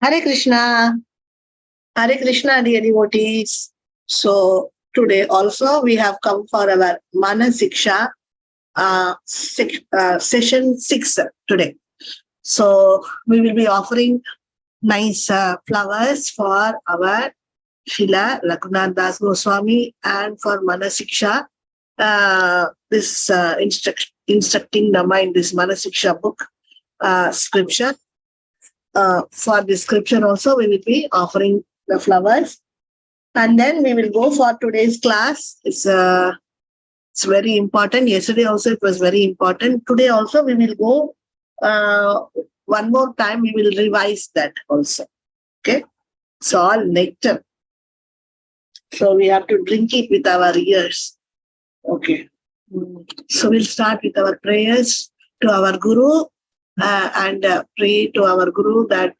Hare Krishna. Hare Krishna, dear devotees. So today also we have come for our Manah Siksa session 6 today. So we will be offering nice flowers for our Srila Raghunath Das Goswami and for Manah Siksa. This instructing the mind, this Manah Siksa book scripture. For this scripture also we will be offering the flowers, and then we will go for today's class. It's very important. Yesterday also it was very important. Today also we will go one more time. We will revise that also. Okay, it's all nectar, so we have to drink it with our ears. Okay, so we'll start with our prayers to our Guru. And pray to our Guru that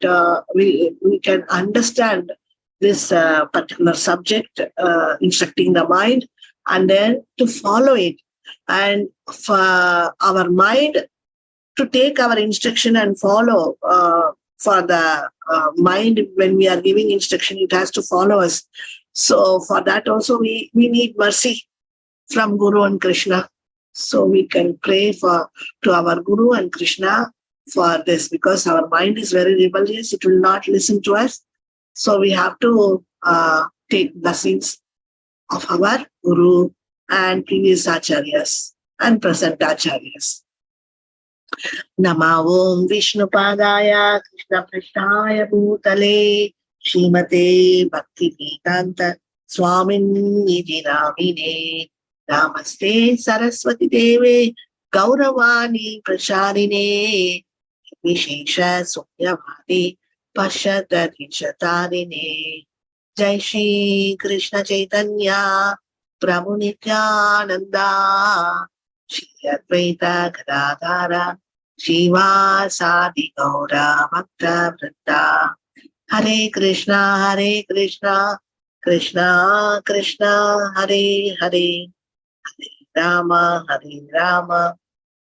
we can understand this particular subject, instructing the mind, and then to follow it, and for our mind to take our instruction and follow. For the mind, when we are giving instruction, it has to follow us. So for that also we need mercy from Guru and Krishna. So we can pray to our Guru and Krishna for this, because our mind is very rebellious. It will not listen to us. So we have to take blessings of our Guru and previous Acharyas and present Acharyas. Nama Om Vishnu Padaya Krishna Krishnaya Bhutale Srimate Bhakti Vedanta Swamin Nidhi Namine Namaste Saraswati Deve Gauravani Prasharine Vishesha Sunyavadi Pashatari Chatarine. Jai Shri Krishna Chaitanya Prabhu Nityananda Shri Advaita Gadadhara Shivasadi Gaura Bhakta Vrinda. Hare Krishna, Krishna Krishna, Hare Hare, Hare Rama,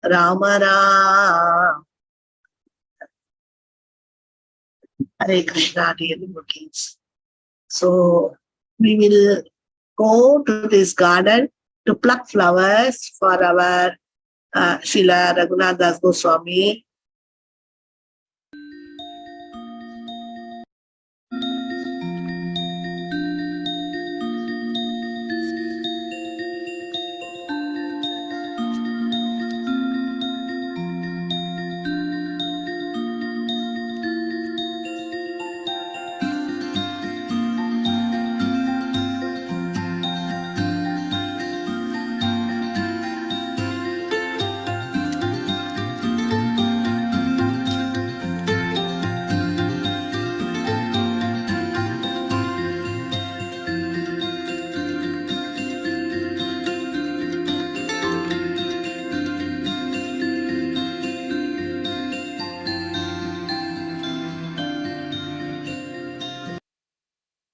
Rama Rama. Hare Krishna, dear devotees. So we will go to this garden to pluck flowers for our Srila Raghunath Das Goswami.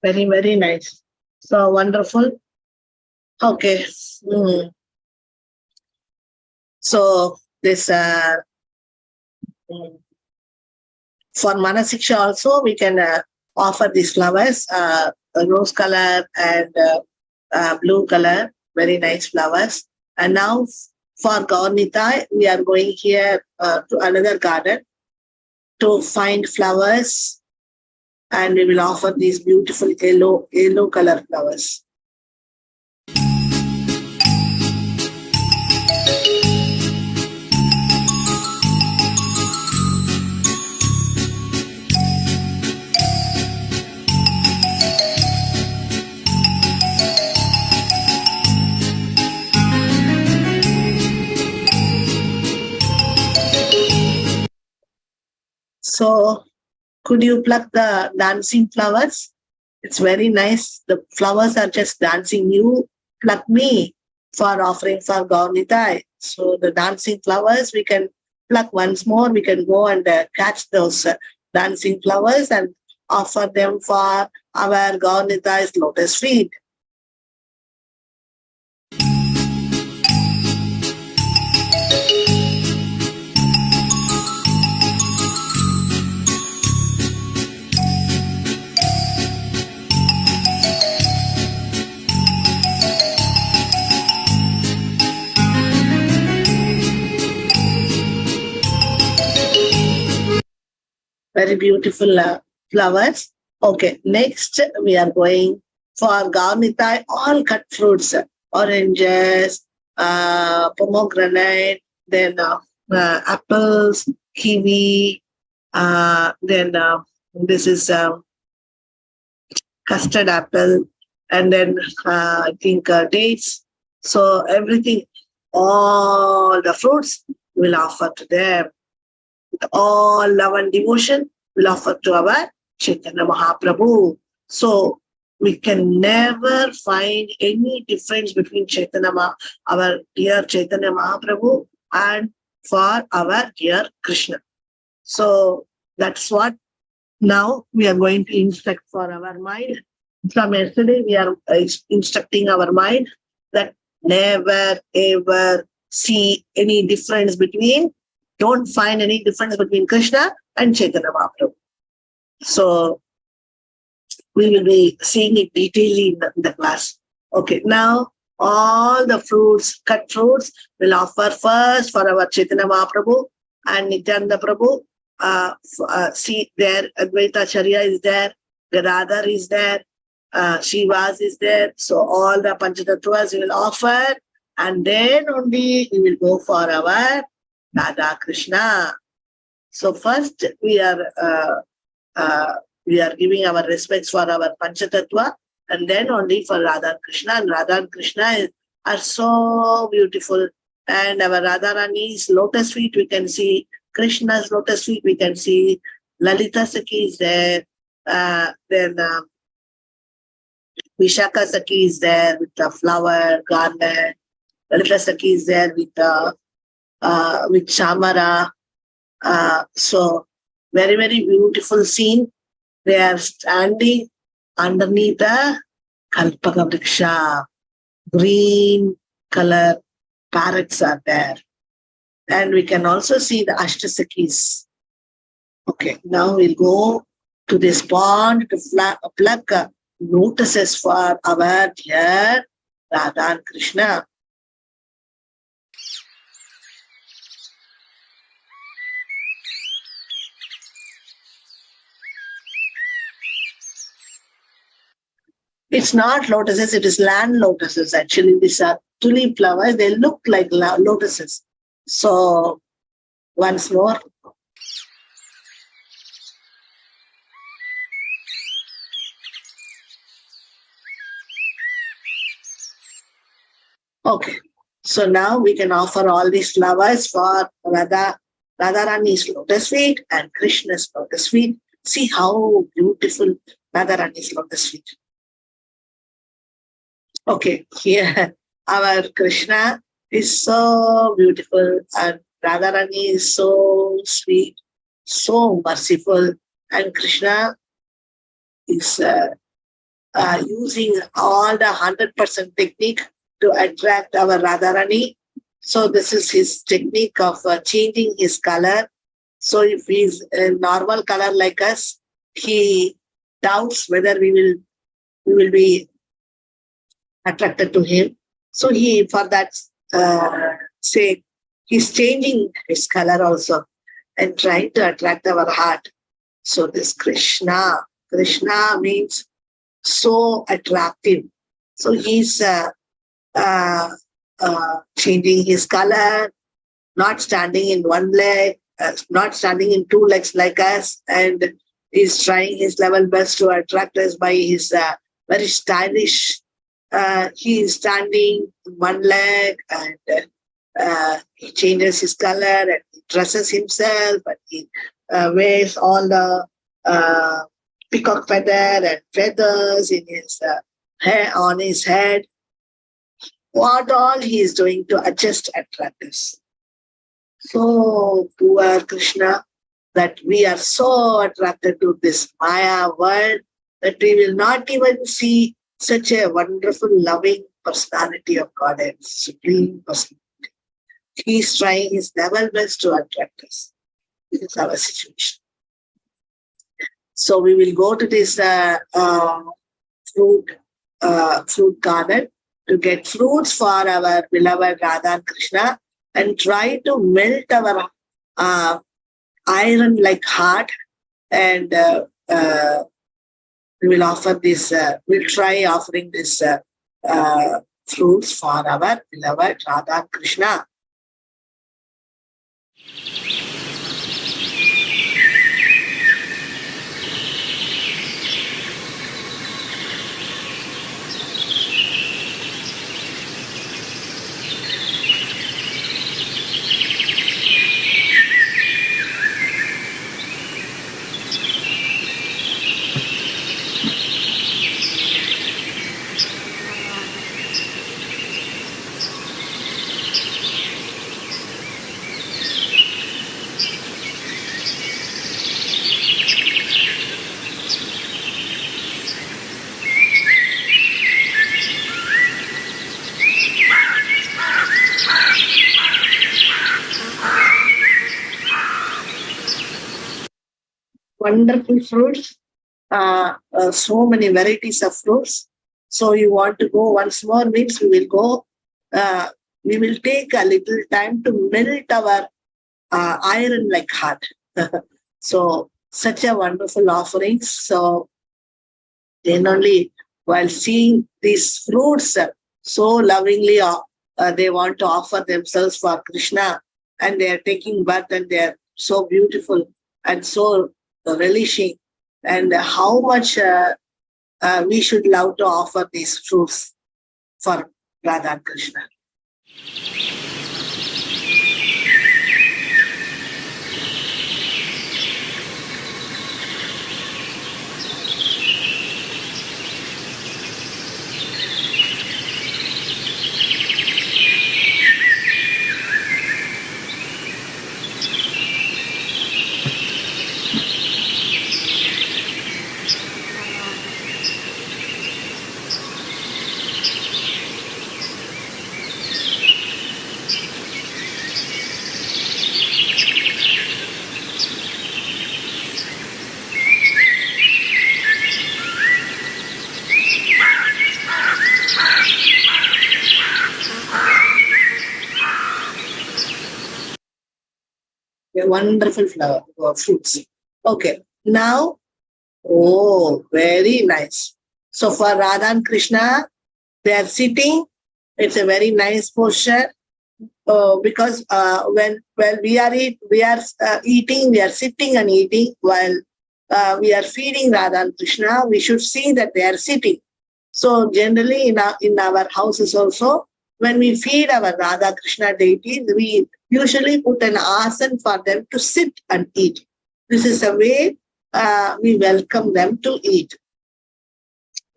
Very, very nice. So wonderful. Okay. So this for Manah Siksa also we can offer these flowers, rose color and blue color, very nice flowers. And now for Gaurnita, we are going here to another garden to find flowers, and we will offer these beautiful yellow color flowers. So could you pluck the dancing flowers? It's very nice. The flowers are just dancing. You pluck me for offering for Gaurnita. So the dancing flowers we can pluck once more. We can go and catch those dancing flowers and offer them for our Gaurnita's lotus feet. Very beautiful flowers. Okay, next we are going for Gaunitai, all cut fruits, oranges, pomegranate, then apples, kiwi, then this is custard apple, and then I think dates. So everything, all the fruits will offer to them. With all love and devotion, will offer to our Chaitanya Mahaprabhu. So we can never find any difference between our dear Chaitanya Mahaprabhu, and for our dear Krishna. So that's what now we are going to instruct for our mind. From yesterday, we are instructing our mind that never ever see any difference between, don't find any difference between Krishna and Chaitanya Mahaprabhu. So we will be seeing it detailedly in the class. Okay, now all the fruits, cut fruits, will offer first for our Chaitanya Mahaprabhu and Nityananda Prabhu. See there, Advaita Charya is there, Gadadhar is there, Shivas is there. So all the Panchatatvas will offer, and then only we will go for our Radha Krishna. So first we are giving our respects for our Panchatattva, and then only for Radha Krishna. And Radha and Krishna are so beautiful. And our Radharani's lotus feet we can see, Krishna's lotus feet we can see, Lalita Sakhi is there, then Vishaka Sakhi is there with the flower garland, Lalita Sakhi is there with Shamara. So very, very beautiful scene. They are standing underneath the Kalpaka Vriksha. Green color parrots are there. And we can also see the Ashtasakhis. Okay, now we'll go to this pond to pluck lotuses for our dear Radha and Krishna. It's not lotuses, it is land lotuses. Actually, these are tulip flowers. They look like lotuses. So, once more. Okay, so now we can offer all these flowers for Radharani's lotus feet and Krishna's lotus feet. See how beautiful Radharani's lotus feet. Okay, here our Krishna is so beautiful, and Radharani is so sweet, so merciful, and Krishna is using all the 100% technique to attract our Radharani. So this is his technique of changing his color. So if he's a normal color like us, he doubts whether we will be attracted to him. So he, for that sake, he's changing his color also and trying to attract our heart. So this Krishna means so attractive. So he's changing his color, not standing in one leg, not standing in two legs like us, and he's trying his level best to attract us by his very stylish. He is standing on one leg, and he changes his color and he dresses himself, and he wears all the peacock feather and feathers in his hair on his head. What all he is doing to adjust attract us. So poor Krishna, that we are so attracted to this Maya world that we will not even see such a wonderful, loving personality of God and supreme personality. He is trying his level best to attract us. This is our situation. So we will go to this fruit garden to get fruits for our beloved Radha and Krishna, and try to melt our iron-like heart and we will offer this, we'll try offering this fruits for our beloved Radha Krishna. Wonderful fruits, so many varieties of fruits. So you want to go once more means we will go. We will take a little time to melt our iron like heart. So such a wonderful offering. So then only while seeing these fruits so lovingly, they want to offer themselves for Krishna, and they are taking birth, and they are so beautiful and so relishing, and how much we should love to offer these fruits for Radha and Krishna. A wonderful flower, fruits. Okay, now, oh, very nice. So for Radha and Krishna, they are sitting. It's a very nice posture. Because when we are eating, we are sitting and eating. While we are feeding Radha and Krishna, we should see that they are sitting. So generally in our houses also, when we feed our Radha Krishna deities, we usually put an asan for them to sit and eat. This is a way we welcome them to eat.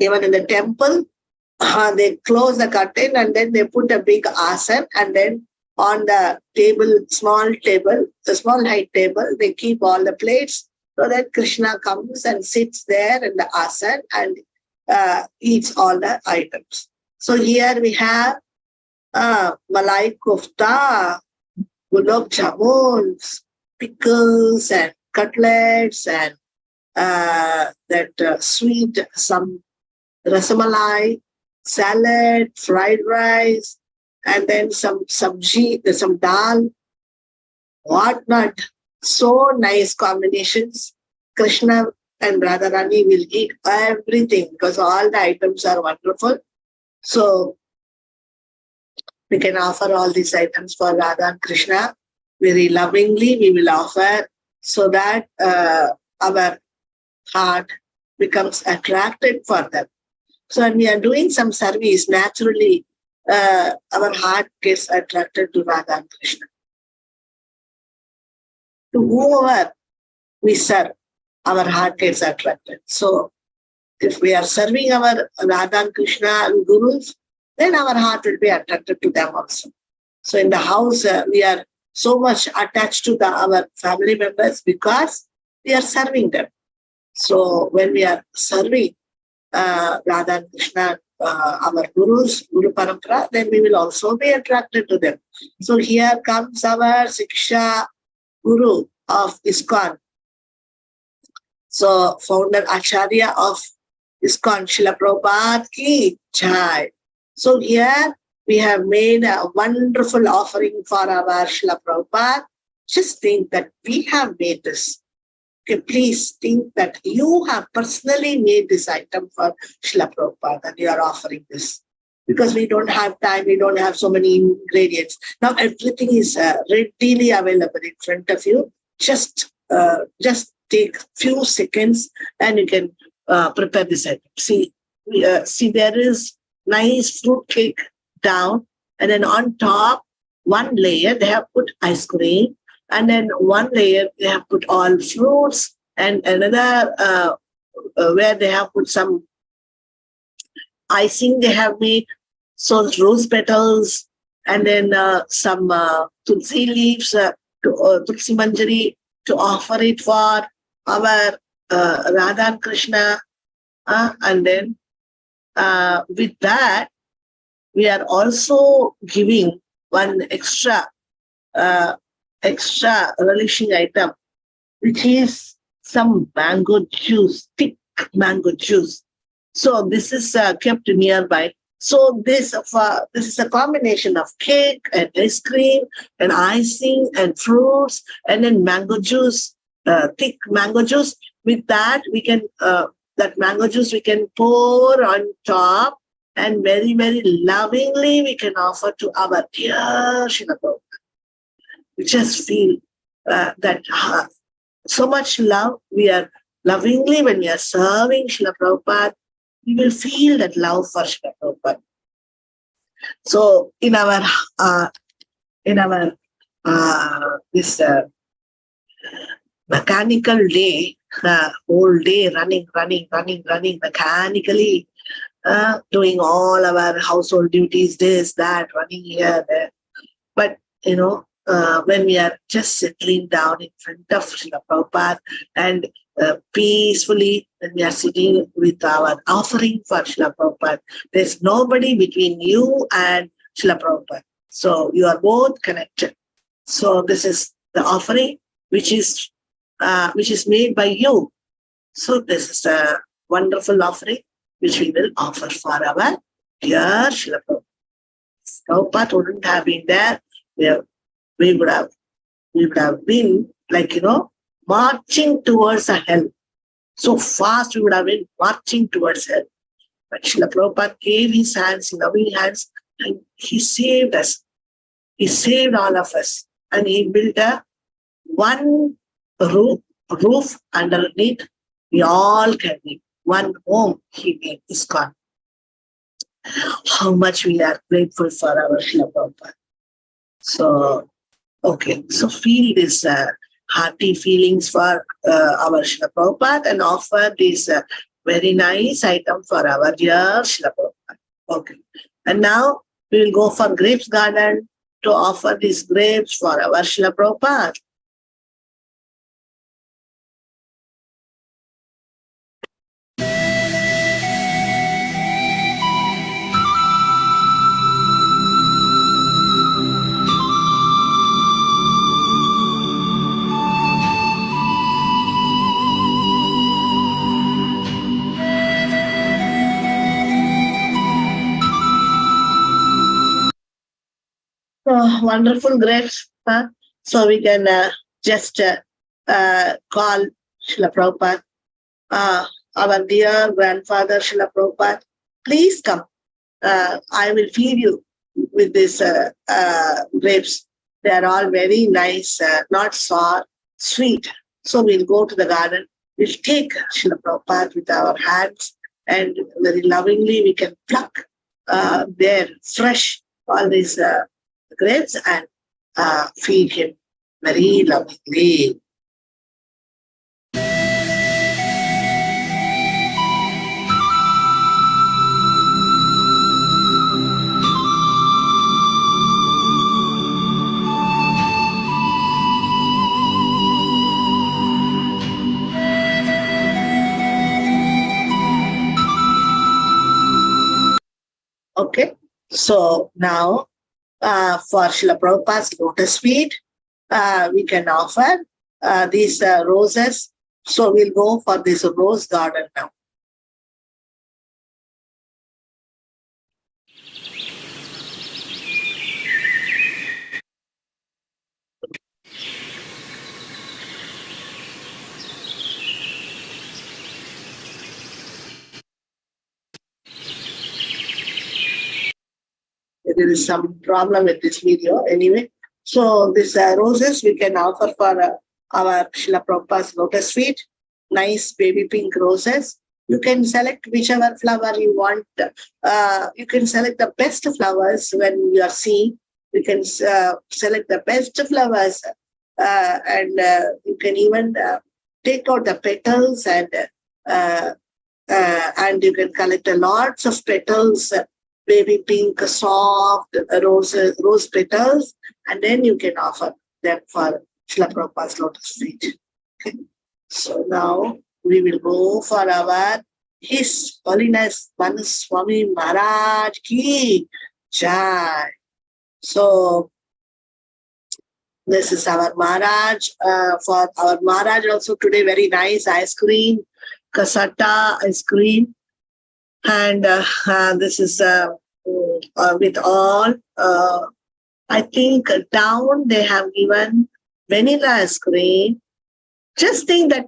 Even in the temple, they close the curtain and then they put a big asan, and then on the table, the small height table, they keep all the plates so that Krishna comes and sits there in the asan and eats all the items. So here we have malai kofta, gulab jamuns, pickles and cutlets, and that sweet, some rasamalai, salad, fried rice, and then some sabji, some dal, whatnot. So nice combinations. Krishna and Radharani will eat everything because all the items are wonderful. So we can offer all these items for Radha and Krishna. Very lovingly we will offer, so that our heart becomes attracted for them. So when we are doing some service, naturally our heart gets attracted to Radha and Krishna. To whoever we serve, our heart gets attracted. So if we are serving our Radha and Krishna and gurus, then our heart will be attracted to them also. So in the house, we are so much attached to our family members because we are serving them. So when we are serving Radha and Krishna, our gurus, Guru Parampara, then we will also be attracted to them. So here comes our Siksha Guru of ISKCON. So founder Acharya of ISKCON, Srila Prabhupada ki jai. So here we have made a wonderful offering for our Srila Prabhupada. Just think that we have made this. Okay, please think that you have personally made this item for Srila Prabhupada and you are offering this. Because we don't have time, we don't have so many ingredients. Now everything is readily available in front of you. Just take few seconds and you can prepare this item. See, there is nice fruit cake down, and then on top, one layer they have put ice cream, and then one layer they have put all fruits, and another where they have put some icing they have made, so rose petals, and then some tulsi leaves, tulsi manjari to offer it for our Radha and Krishna. And then with that, we are also giving one extra relishing item, which is some mango juice, thick mango juice. So this is kept nearby. So this is a combination of cake and ice cream and icing and fruits and then mango juice, thick mango juice. With that, we can that mango juice we can pour on top, and very, very lovingly we can offer to our dear Srila Prabhupada. We just feel that so much love. We are lovingly, when we are serving Srila Prabhupada, we will feel that love for Srila Prabhupada. So in our this mechanical day, whole day running mechanically, doing all our household duties, this, that, running here, there. But when we are just settling down in front of Srila Prabhupada and peacefully, when we are sitting with our offering for Srila Prabhupada, there's nobody between you and Srila Prabhupada. So you are both connected. So this is the offering which is made by you. So this is a wonderful offering which we will offer for our dear Srila Prabhupada. Prabhupada wouldn't have been there. We would have been like, marching towards a hell. So fast we would have been marching towards hell. But Srila Prabhupada gave his hands, loving hands, and he saved us. He saved all of us. And he built a one roof underneath. We all can be. One home he made, ISKCON. How much we are grateful for our Srila Prabhupada. So, okay, so feel this hearty feelings for our Srila Prabhupada and offer this very nice item for our dear Srila Prabhupada. Okay, and now we will go for grapes garden to offer these grapes for our Srila Prabhupada. So wonderful grapes. Huh? So we can just call Srila Prabhupada, our dear grandfather Srila Prabhupada, please come. I will feed you with these grapes. They are all very nice, not sour, sweet. So we'll go to the garden. We'll take Srila Prabhupada with our hands, and very lovingly we can pluck their fresh all these grapes and feed him very lovingly. Okay, so now for Srila Prabhupada's lotus feet, we can offer these roses. So we'll go for this rose garden now. there is some problem with this video. Anyway, so these roses we can offer for our Srila Prabhupada's lotus feet. Nice baby pink roses. You can select whichever flower you want. You can select the best flowers when you are seeing. You can select the best flowers and you can even take out the petals and you can collect lots of petals, baby pink, soft rose petals, and then you can offer them for Srila Prabhupada's lotus feet. Okay. So now we will go for our His Holiness Manah Swami Maharaj Ki Jai. So this is our Maharaj. For our Maharaj also today very nice ice cream, Kasata ice cream. And this is with all, I think down they have given vanilla ice cream. Just think that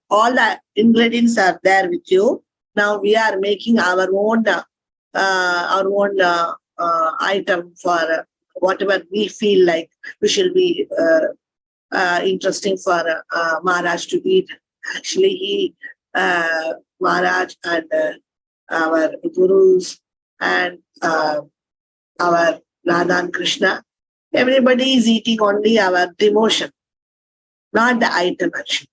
all the ingredients are there with you. Now we are making our own item for whatever we feel like we shall be interesting for Maharaj to eat. Actually, he Maharaj and our gurus and our Radha and Krishna, everybody is eating only our devotion, not the item actually.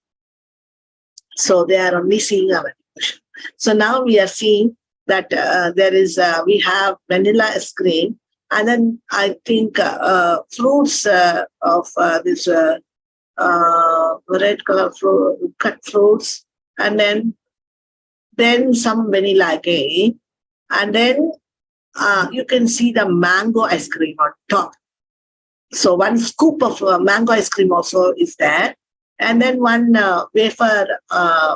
So they are only seeing our devotion. So now we are seeing that there is we have vanilla ice cream, and then I think fruits of this red color fruit, cut fruits, and then some vanilla again, and then you can see the mango ice cream on top. So one scoop of mango ice cream also is there, and then one wafer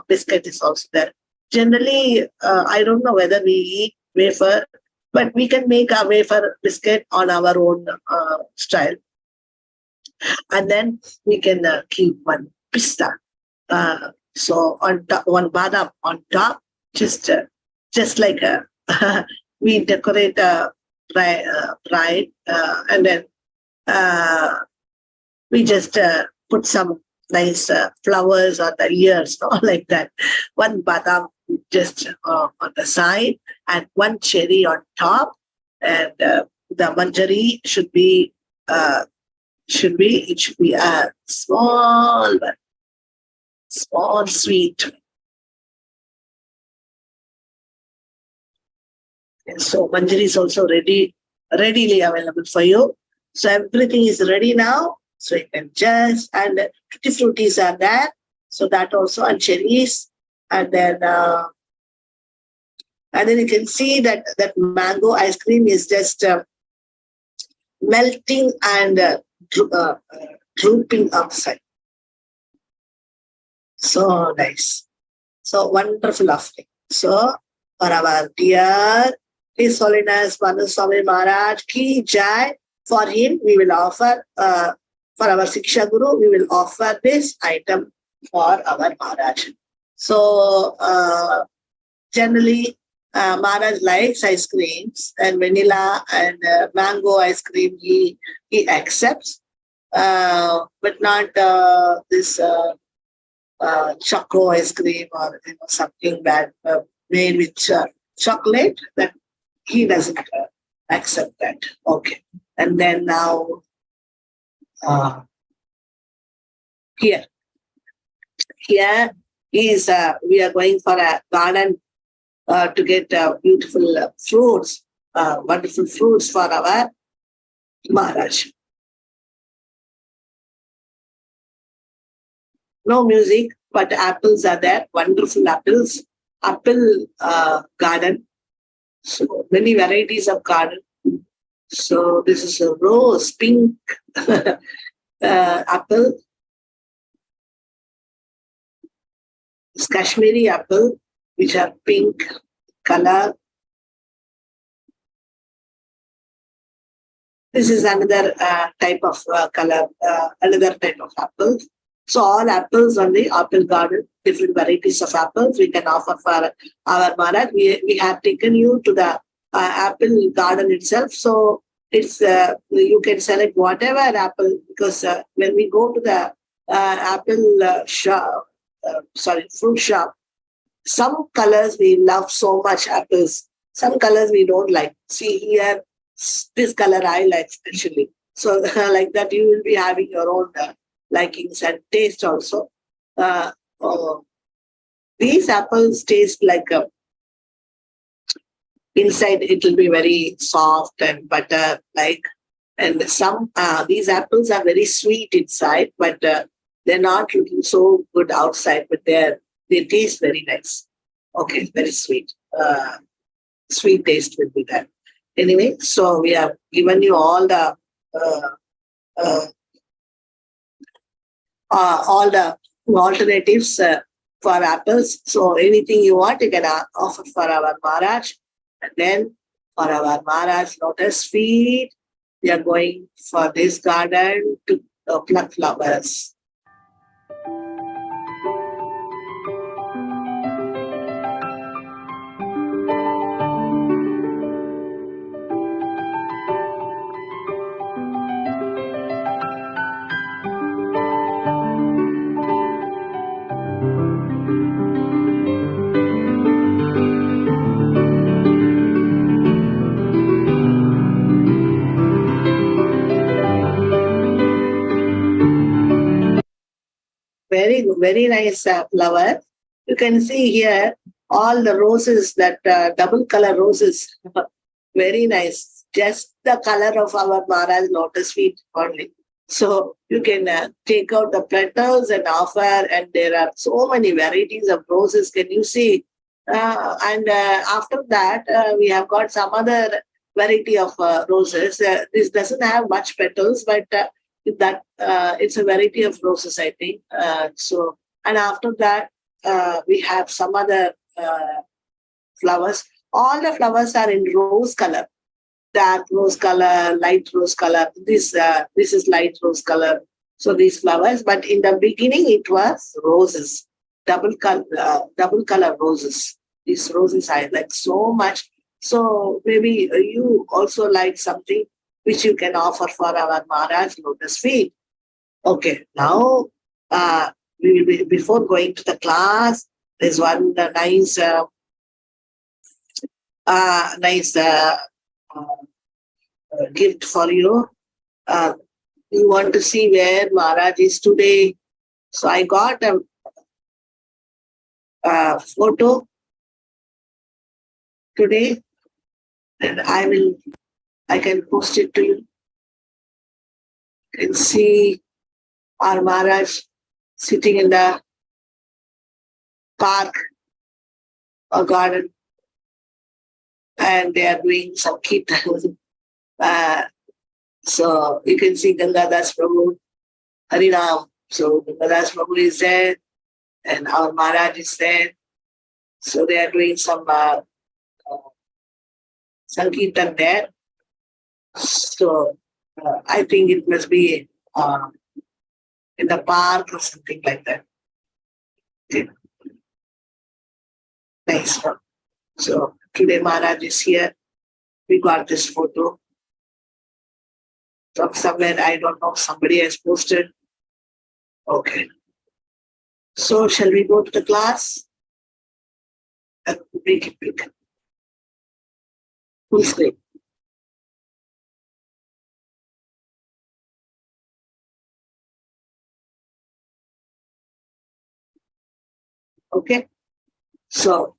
biscuit is also there. Generally, I don't know whether we eat wafer, but we can make a wafer biscuit on our own style. And then we can keep one pista. So on top, one badam on top, just like we decorate a bride, and then we just put some nice flowers on the ears, or like that. One badam just on the side, and one cherry on top, and the manjari should be a small one, small sweet. And so manjari is also readily available for you. So everything is ready now. So you can just, and tutti fruities are there. So that also, and cherries. And then you can see that mango ice cream is just melting and drooping outside. So nice. So wonderful offering. So for our dear His Holiness Manah Swami Maharaj Ki Jai, for him we will offer, for our Siksha Guru, we will offer this item for our Maharaj. So generally Maharaj likes ice creams, and vanilla and mango ice cream he accepts, but not this choco ice cream or something that made with chocolate, that he doesn't accept that. Okay. And then now here is we are going for a garden to get beautiful fruits, wonderful fruits for our Maharaj. No music, but apples are there, wonderful apples, apple garden. So many varieties of garden. So this is a rose pink apple. It's Kashmiri apple, which are pink color. This is another type of color, another type of apple. So all apples on the apple garden, different varieties of apples we can offer for our Maharaj. We have taken you to the apple garden itself. So it's you can select whatever apple, because when we go to the apple shop, fruit shop, some colors we love so much apples, some colors we don't like. See here, this color I like especially. So like that, you will be having your own likings and taste also. Uh, uh, these apples taste like inside it will be very soft and butter like, and some these apples are very sweet inside, but they're not looking so good outside, but they taste very nice. Okay, very sweet. Sweet taste will be there. Anyway, so we have given you uh, uh, all the alternatives for apples. So anything you want, you can offer for our Maharaj. And then for our Maharaj lotus feet, we are going for this garden to pluck flowers. Very, very nice flower. You can see here all the roses, that double color roses. Very nice. Just the color of our Maharaj lotus feet only. So you can take out the petals and offer, and there are so many varieties of roses. Can you see? And after that, we have got some other variety of roses. This doesn't have much petals, but that it's a variety of roses, I think. So, and after that, we have some other flowers. All the flowers are in rose color, dark rose color, light rose color. This is light rose color. So these flowers, but in the beginning it was roses, double color roses. These roses I like so much. So maybe you also like something which you can offer for our Maharaj lotus feet. Okay, now we will be, before going to the class, there's one nice uh, gift for you. Uh, you want to see where Maharaj is today. So I got a photo today, and I can post it to you. You can see our Maharaj sitting in the park or garden, and they are doing some kirtan. So you can see Gangadas Prabhu, Harinam. So Gangadas Prabhu is there, and our Maharaj is there. So they are doing some Sankirtan there. So I think it must be in the park or something like that. Okay. Nice one. So today Maharaj is here. We got this photo from somewhere. I don't know. Somebody has posted. Okay. So shall we go to the class? Make it big. Full screen. Okay. So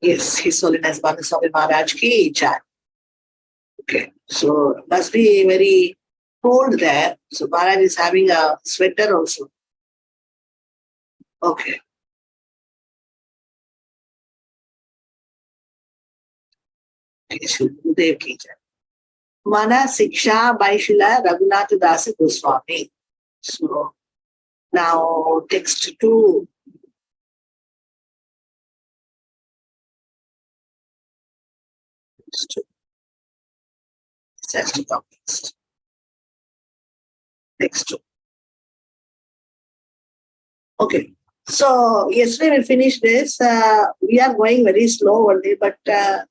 yes, His Holiness Manah Siksa Maharaj ki jai. Okay. So must be very cold there. So Maharaj is having a sweater also. Okay. Gurudev ki jai. Manah Siksa by Srila Raghunath Das Goswami. So now text 2. Text 2. Text 2. Okay. So yesterday we finished this. We are going very slow only, but uh,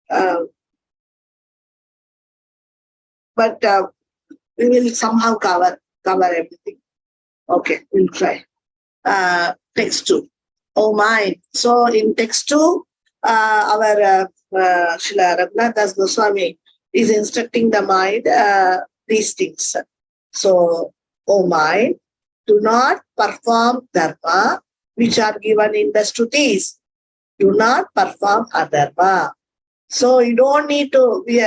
uh, we will somehow cover everything. Okay, we'll try. Text 2. Oh my. So in text 2, our Srila Raghunath Das Goswami is instructing the mind these things. So, oh mind, do not perform dharma which are given in the Shrutis. Do not perform adharma. So you don't need to, we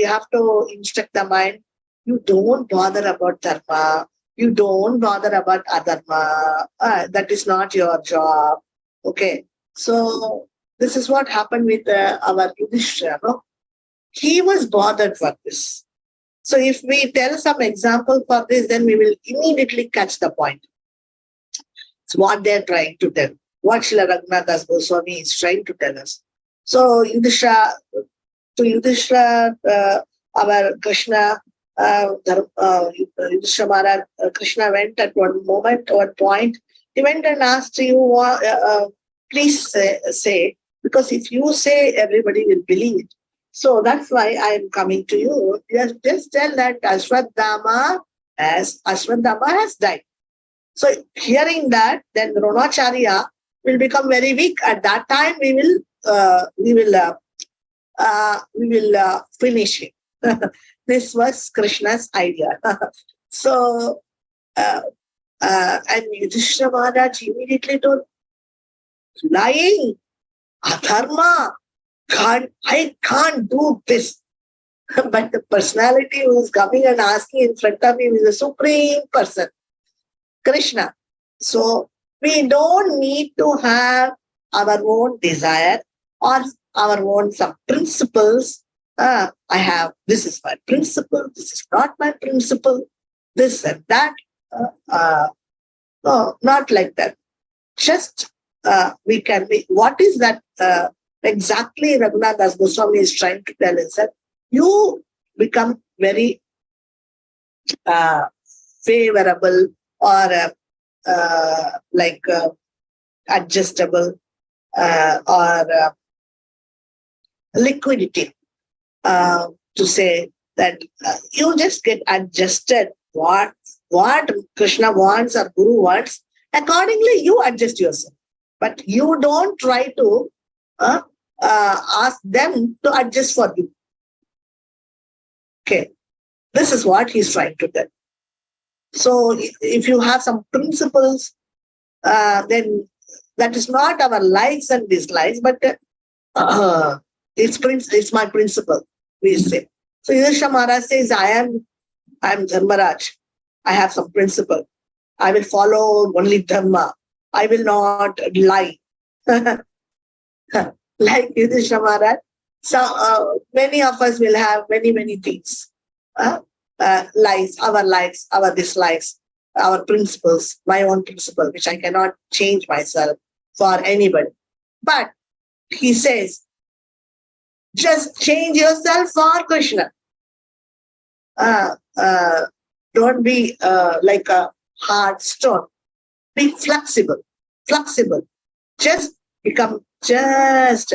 have to instruct the mind. You don't bother about dharma. You don't bother about adharma. That is not your job. Okay. So this is what happened with our Yudhishthira. No? He was bothered for this. So if we tell some example for this, then we will immediately catch the point. It's what they're trying to tell. What Srila Raghunath Das Goswami is trying to tell us. So Yudhishthira, our Krishna, Yudhishthira Maharaj, Krishna went at one point, he went and asked you, please say, because if you say, everybody will believe it. So that's why I am coming to you. Just tell that Ashwadhama has died. So hearing that, then Dronacharya will become very weak. At that time, we will finish him. This was Krishna's idea. So, and Yudhishthira Maharaj immediately told, lying, adharma, I can't do this. But the personality who is coming and asking in front of him is the supreme person, Krishna. So we don't need to have our own desire or our own some principles. This is my principle, this is not my principle, this and that. No, not like that. Just we can be, what is that exactly Raghunath Das Goswami is trying to tell is that you become very favorable or adjustable or liquidity to say that you just get adjusted what Krishna wants or Guru wants. Accordingly, you adjust yourself. But you don't try to ask them to adjust for you. Okay. This is what he's trying to tell. So if you have some principles, then that is not our likes and dislikes, but it's my principle, we say. So Yudhishthira Maharaj says, I am Dharmaraj. I have some principle. I will follow only Dharma. I will not lie. Like Yudhishthira Maharaj. So many of us will have many things. Lies, our dislikes, our principles, my own principle, which I cannot change myself for anybody. But he says, just change yourself for Krishna. Don't be like a hard stone. Be flexible. Just become just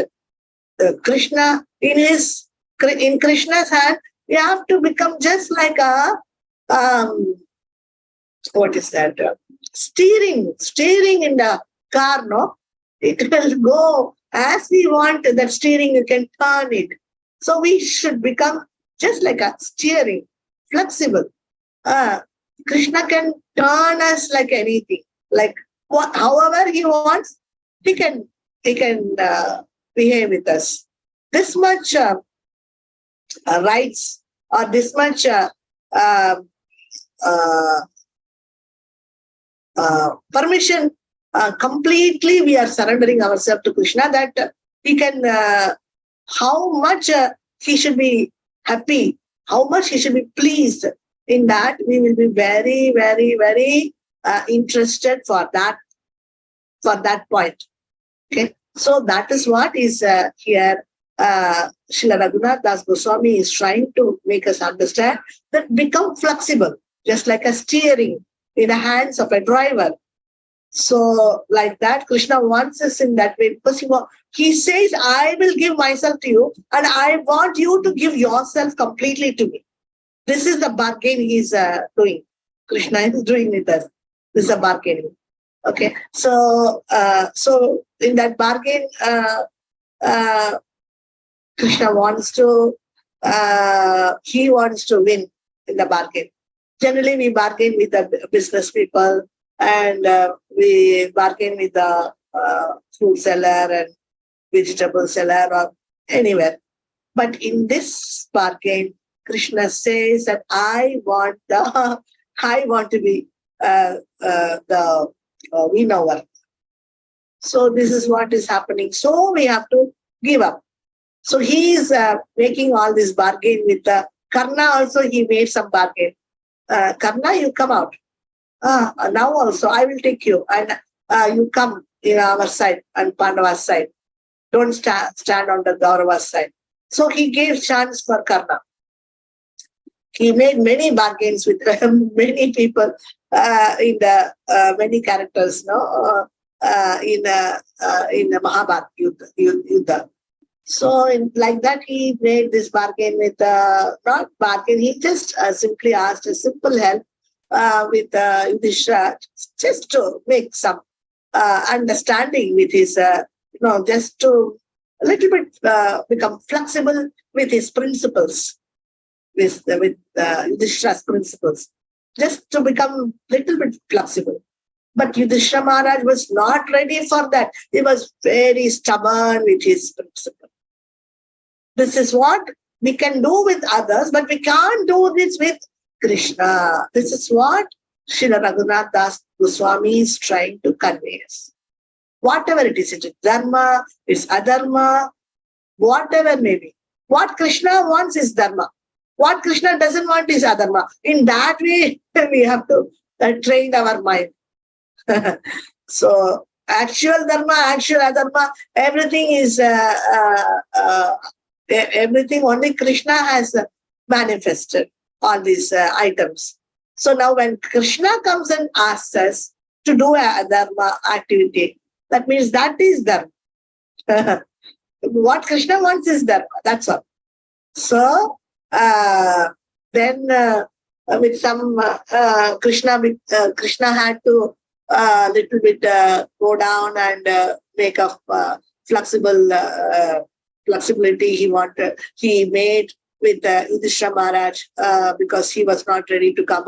Krishna in Krishna's hand. You have to become just like a what is that? Steering in the car, no? It will go as we want. That steering, you can turn it. So we should become just like a steering, flexible. Krishna can turn us like anything. Like however he wants, he can behave with us. This much rights or this much permission, completely we are surrendering ourselves to Krishna, that he can, how much he should be happy, how much he should be pleased. In that, we will be very interested for that point. Okay, so that is what is here. Srila Raghunath Das Goswami is trying to make us understand that become flexible, just like a steering in the hands of a driver. So like that, Krishna wants us in that way because he says, I will give myself to you and I want you to give yourself completely to me. This is the bargain he's doing. Krishna is doing with us. This is a bargaining. Okay. So, so in that bargain, Krishna wants to, he wants to win in the bargain. Generally, we bargain with the business people and we bargain with the fruit seller and vegetable seller or anywhere. But in this bargain, Krishna says that I want to be the winner. So this is what is happening. So we have to give up. So he is making all this bargain with Karna. Also, he made some bargain. Karna, you come out. Now also, I will take you and you come in our side and Pandava's side. Don't stand on the Kaurava's side. So he gave chance for Karna. He made many bargains with many people in the many characters, no, in the Mahabharata Yuddha. So like that, he made this bargain with not bargain. He just simply asked a simple help with Yudhishthira, just to make some understanding with his, just to a little bit become flexible with his principles, with Yudhishthira's principles, just to become a little bit flexible. But Yudhishthira Maharaj was not ready for that. He was very stubborn with his principle. This is what we can do with others, but we can't do this with Krishna. This is what Srila Raghunath Das Goswami is trying to convey us. Whatever it is dharma, it's adharma, whatever may be. What Krishna wants is dharma. What Krishna doesn't want is adharma. In that way, we have to train our mind. So, actual dharma, actual adharma, everything is everything only Krishna has manifested all these items. So now when Krishna comes and asks us to do a dharma activity, that means that is dharma. What Krishna wants is dharma, that's all. So then with some Krishna had to little bit go down and make a flexibility he made with Yudhishthira Maharaj because he was not ready to come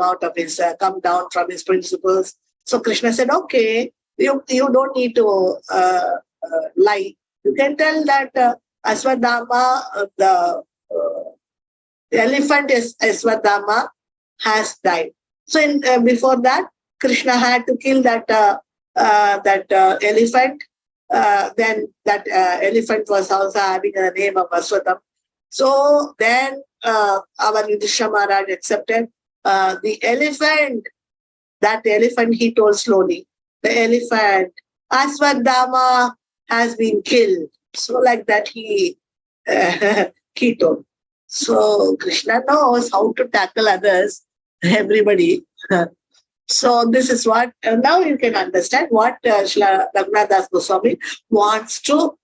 down from his principles. So Krishna said, okay, you don't need to lie. You can tell that Aswadama, the elephant Aswadama has died. So before that, Krishna had to kill that elephant. Then that elephant was also having the name of Aswadam. So then our Yudhishthira Maharaj accepted the elephant. That elephant, he told slowly, the elephant, Aswadama has been killed. So like that he told. So Krishna knows how to tackle others, everybody. So this is what, now you can understand what Srila Raghunath Das Goswami wants to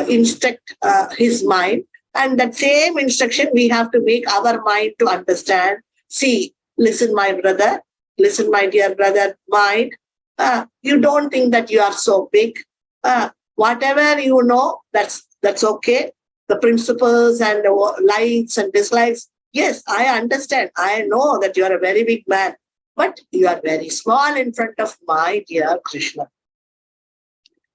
instruct his mind. And that same instruction we have to make our mind to understand. See, listen my brother, listen my dear brother, mind. You don't think that you are so big. Whatever you know, that's okay. The principles and the likes and dislikes, yes, I understand. I know that you are a very big man. But you are very small in front of my dear Krishna.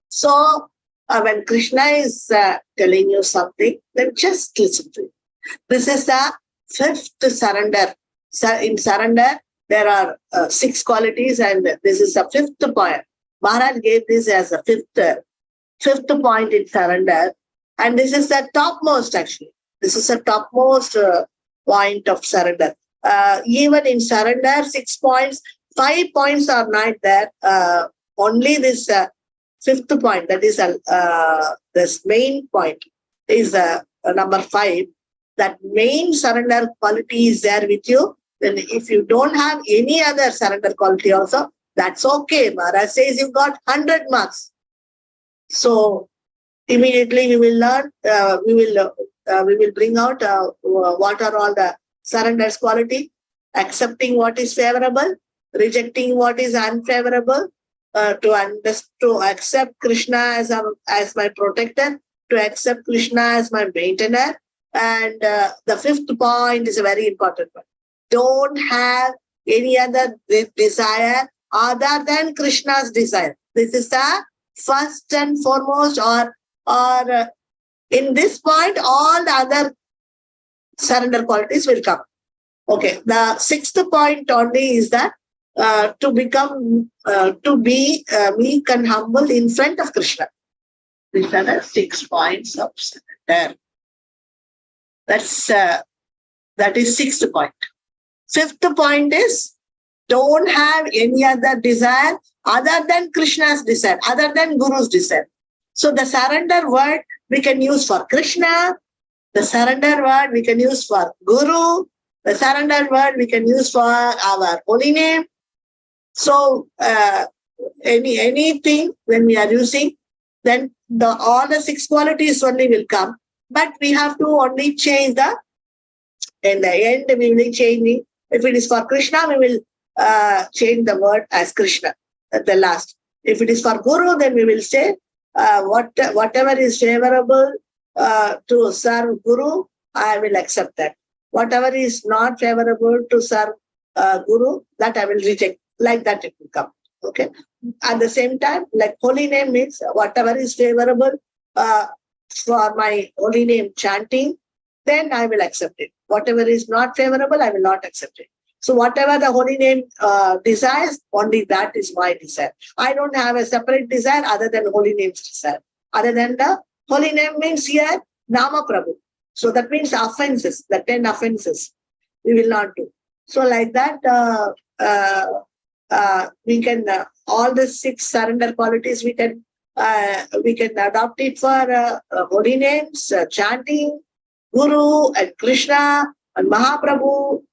So when Krishna is telling you something, then just listen to it. This is the fifth surrender. In surrender, there are 6 qualities and this is the 5th point. Maharaj gave this as a fifth point in surrender. And this is the topmost actually. This is the topmost point of surrender. Even in surrender, 6 points, 5 points are not there. Only this 5th point, that is this main point, is number 5. That main surrender quality is there with you. Then if you don't have any other surrender quality also, That's okay. Maharaj says you got 100 marks. So immediately we will learn, we will bring out what are all the surrender's quality, accepting what is favorable, rejecting what is unfavorable, to accept Krishna as my protector, to accept Krishna as my maintainer. And the fifth point is a very important one. Don't have any other desire other than Krishna's desire. This is the first and foremost, or in this point, all the other surrender qualities will come. Okay, the sixth point only is that to be meek and humble in front of Krishna. These are the 6 points of surrender. That is sixth point. Fifth point is don't have any other desire other than Krishna's desire, other than Guru's desire. So the surrender word we can use for Krishna, the surrender word we can use for Guru, the surrender word we can use for our holy name. So anything when we are using, then all the 6 qualities only will come. But we have to only change in the end we will be changing. If it is for Krishna, we will change the word as Krishna at the last. If it is for Guru, then we will say whatever is favorable to serve Guru, I will accept that. Whatever is not favorable to serve Guru, that I will reject. Like that it will come. Okay. At the same time, like holy name means whatever is favorable for my holy name chanting, then I will accept it. Whatever is not favorable, I will not accept it. So whatever the holy name desires, only that is my desire. I don't have a separate desire other than holy name's desire. Other than the holy name means here, Nama Prabhu. So that means offenses, the 10 offenses we will not do. So like that, we can, all the 6 surrender qualities, we can adopt it for holy names, chanting, Guru and Krishna and Mahaprabhu,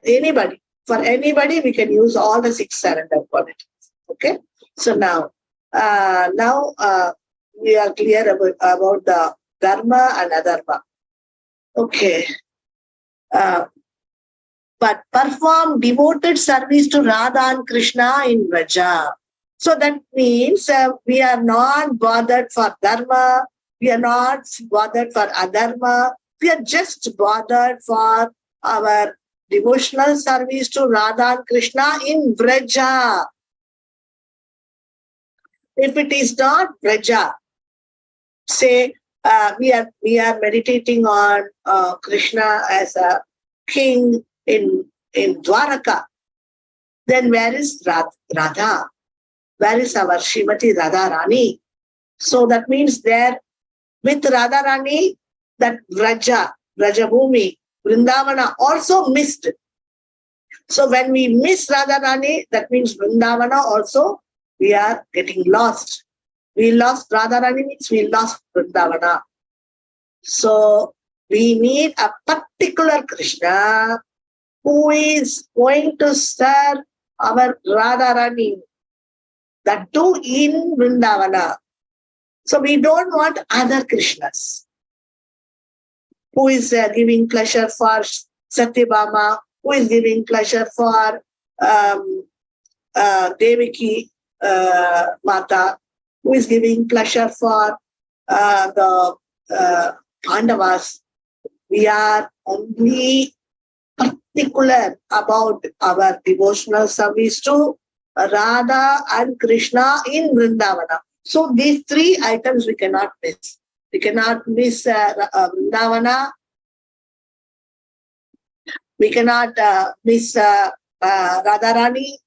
anybody. For anybody, we can use all the 6 surrender qualities. Okay. So now we are clear about the dharma and adharma. Okay. But perform devoted service to Radha and Krishna in Vraja. So that means we are not bothered for dharma, we are not bothered for adharma, we are just bothered for our devotional service to Radha and Krishna in Vraja. If it is not Vraja, say we are meditating on Krishna as a king in Dwaraka, then where is Radha? Where is our Srimati Radha Rani? So that means there with Radha Rani, that Vrajabhumi, Vrindavana also missed. So when we miss Radha Rani, that means Vrindavana also we are getting lost. We lost Radha Rani means we lost Vrindavana. So we need a particular Krishna who is going to serve our Radha Rani, that too in Vrindavana. So we don't want other Krishnas who is giving pleasure for Satyabhama, who is giving pleasure for Devaki Mata, who is giving pleasure for the Pandavas. We are only particular about our devotional service to Radha and Krishna in Vrindavana. So these 3 items we cannot miss. We cannot miss Vrindavana. We cannot miss Radharani.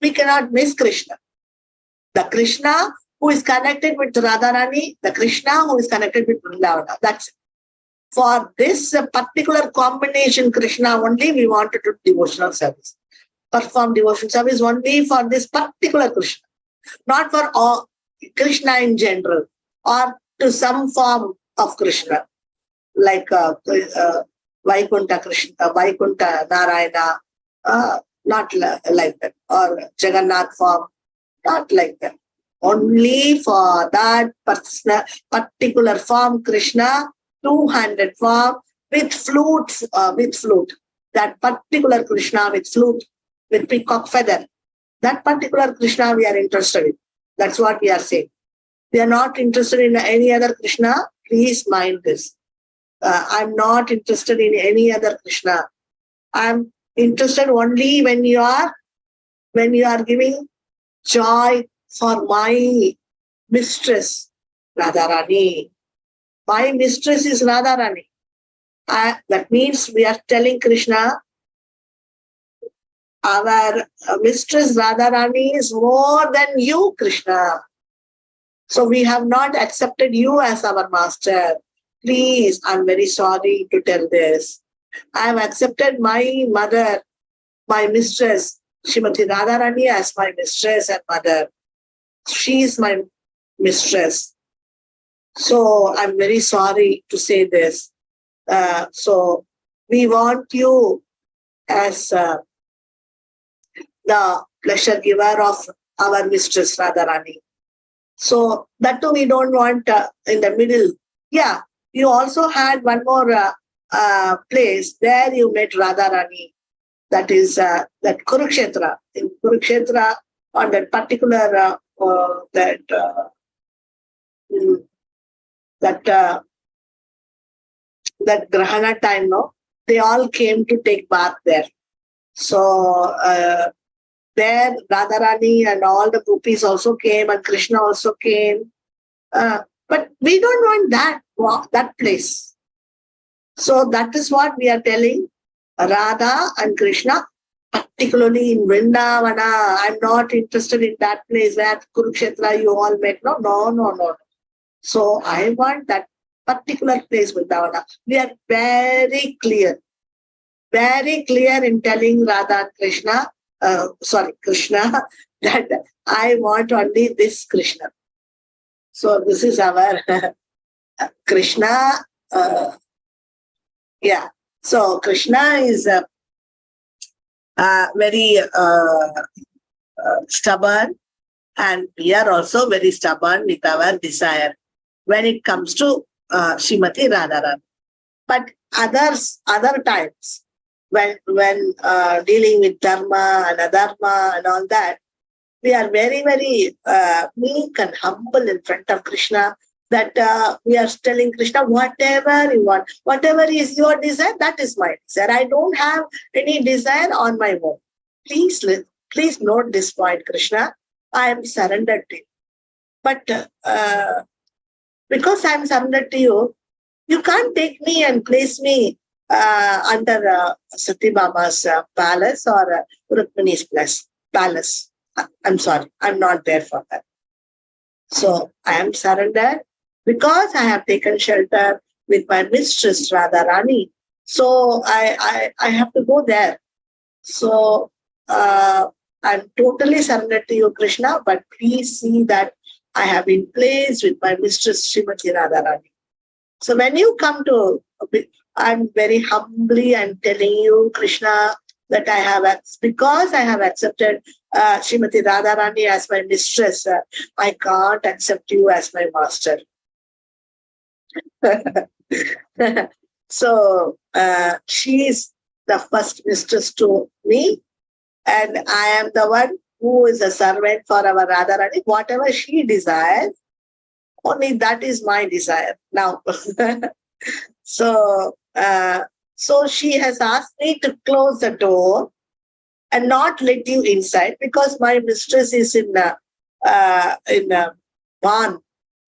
We cannot miss Krishna. The Krishna who is connected with Radharani, the Krishna who is connected with Vrindavana. That's it. For this particular combination, Krishna only, we want to do devotional service. Perform devotional service only for this particular Krishna. Not for all Krishna in general, or to some form of Krishna, like Vaikuntha Krishna, Vaikuntha Narayana, not like that, or Jagannath form, not like that. Only for that particular form, Krishna, two-handed form with flutes, with flute. That particular Krishna with flute, with peacock feather. That particular Krishna we are interested in. That's what we are saying. We are not interested in any other Krishna. Please mind this. I'm not interested in any other Krishna. I'm interested only when you are giving joy for my mistress, Radharani. My mistress is Radharani. That means we are telling Krishna, our mistress Radharani is more than you, Krishna. So we have not accepted you as our master. Please, I'm very sorry to tell this. I have accepted my mother, my mistress, Srimati Radharani, as my mistress and mother. She is my mistress. So I'm very sorry to say this. So we want you as the pleasure giver of our mistress Radharani. So that too we don't want in the middle. Yeah, you also had one more place where you met Radharani. That is that Kurukshetra. In Kurukshetra, on that particular that Grahana time, no, they all came to take bath there. So there Radharani and all the gopis also came, and Krishna also came. But we don't want that place. So that is what we are telling Radha and Krishna, particularly in Vrindavana. I'm not interested in that place where Kurukshetra you all met. No. So I want that particular place, Vrindavana. We are very clear in telling Radha and Krishna, Krishna, that I want only this Krishna. So this is our Krishna. So Krishna is very stubborn, and we are also very stubborn with our desire when it comes to Srimati Radharani. But other times, when dealing with dharma and adharma and all that, we are very, very meek and humble in front of Krishna, that we are telling Krishna, whatever you want, whatever is your desire, that is my desire. I don't have any desire on my own. Please note this point, Krishna. I am surrendered to you. But because I am surrendered to you, you can't take me and place me under Satyabhama's palace or Rukmini's palace. I'm sorry, I'm not there for that. So I am surrendered because I have taken shelter with my mistress Radharani. So I have to go there. So I'm totally surrendered to you, Krishna, but please see that I have been placed with my mistress Srimati Radharani. So when you come to, I'm very humbly and telling you, Krishna, that I have, because I have accepted Srimati Radharani as my mistress, I can't accept you as my master. So she is the first mistress to me, and I am the one who is a servant for our Radharani. Whatever she desires, only that is my desire now. So she has asked me to close the door and not let you inside, because my mistress is in Van.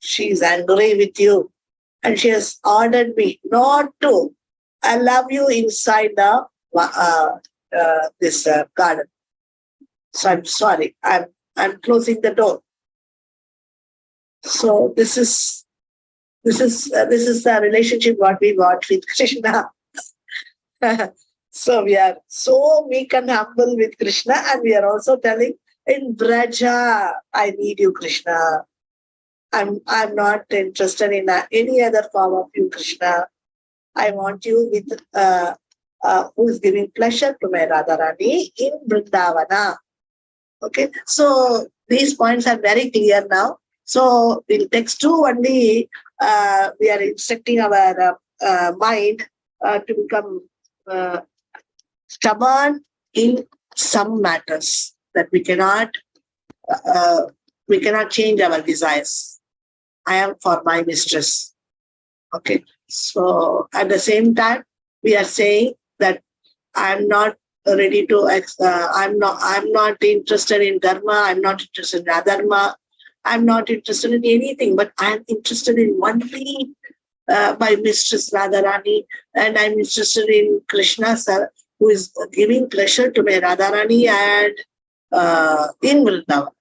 She is angry with you, and she has ordered me not to allow you inside the this garden. So I'm sorry. I'm closing the door. So this is the relationship what we want with Krishna. So we are so meek and humble with Krishna, and we are also telling, in Braja, I need you, Krishna. I'm not interested in any other form of you, Krishna. I want you with who is giving pleasure to my Radharani in Vrindavana. Okay, so these points are very clear now. So in text 2 only, we are instructing our mind to become stubborn in some matters, that uh, we cannot change our desires. I am for my mistress. Okay, so at the same time, we are saying that I'm not ready to. I'm not interested in dharma. I'm not interested in adharma. I'm not interested in anything. But I'm interested in only my mistress Radharani, and I'm interested in Krishna, sir, who is giving pleasure to my Radharani and in Vrindavan.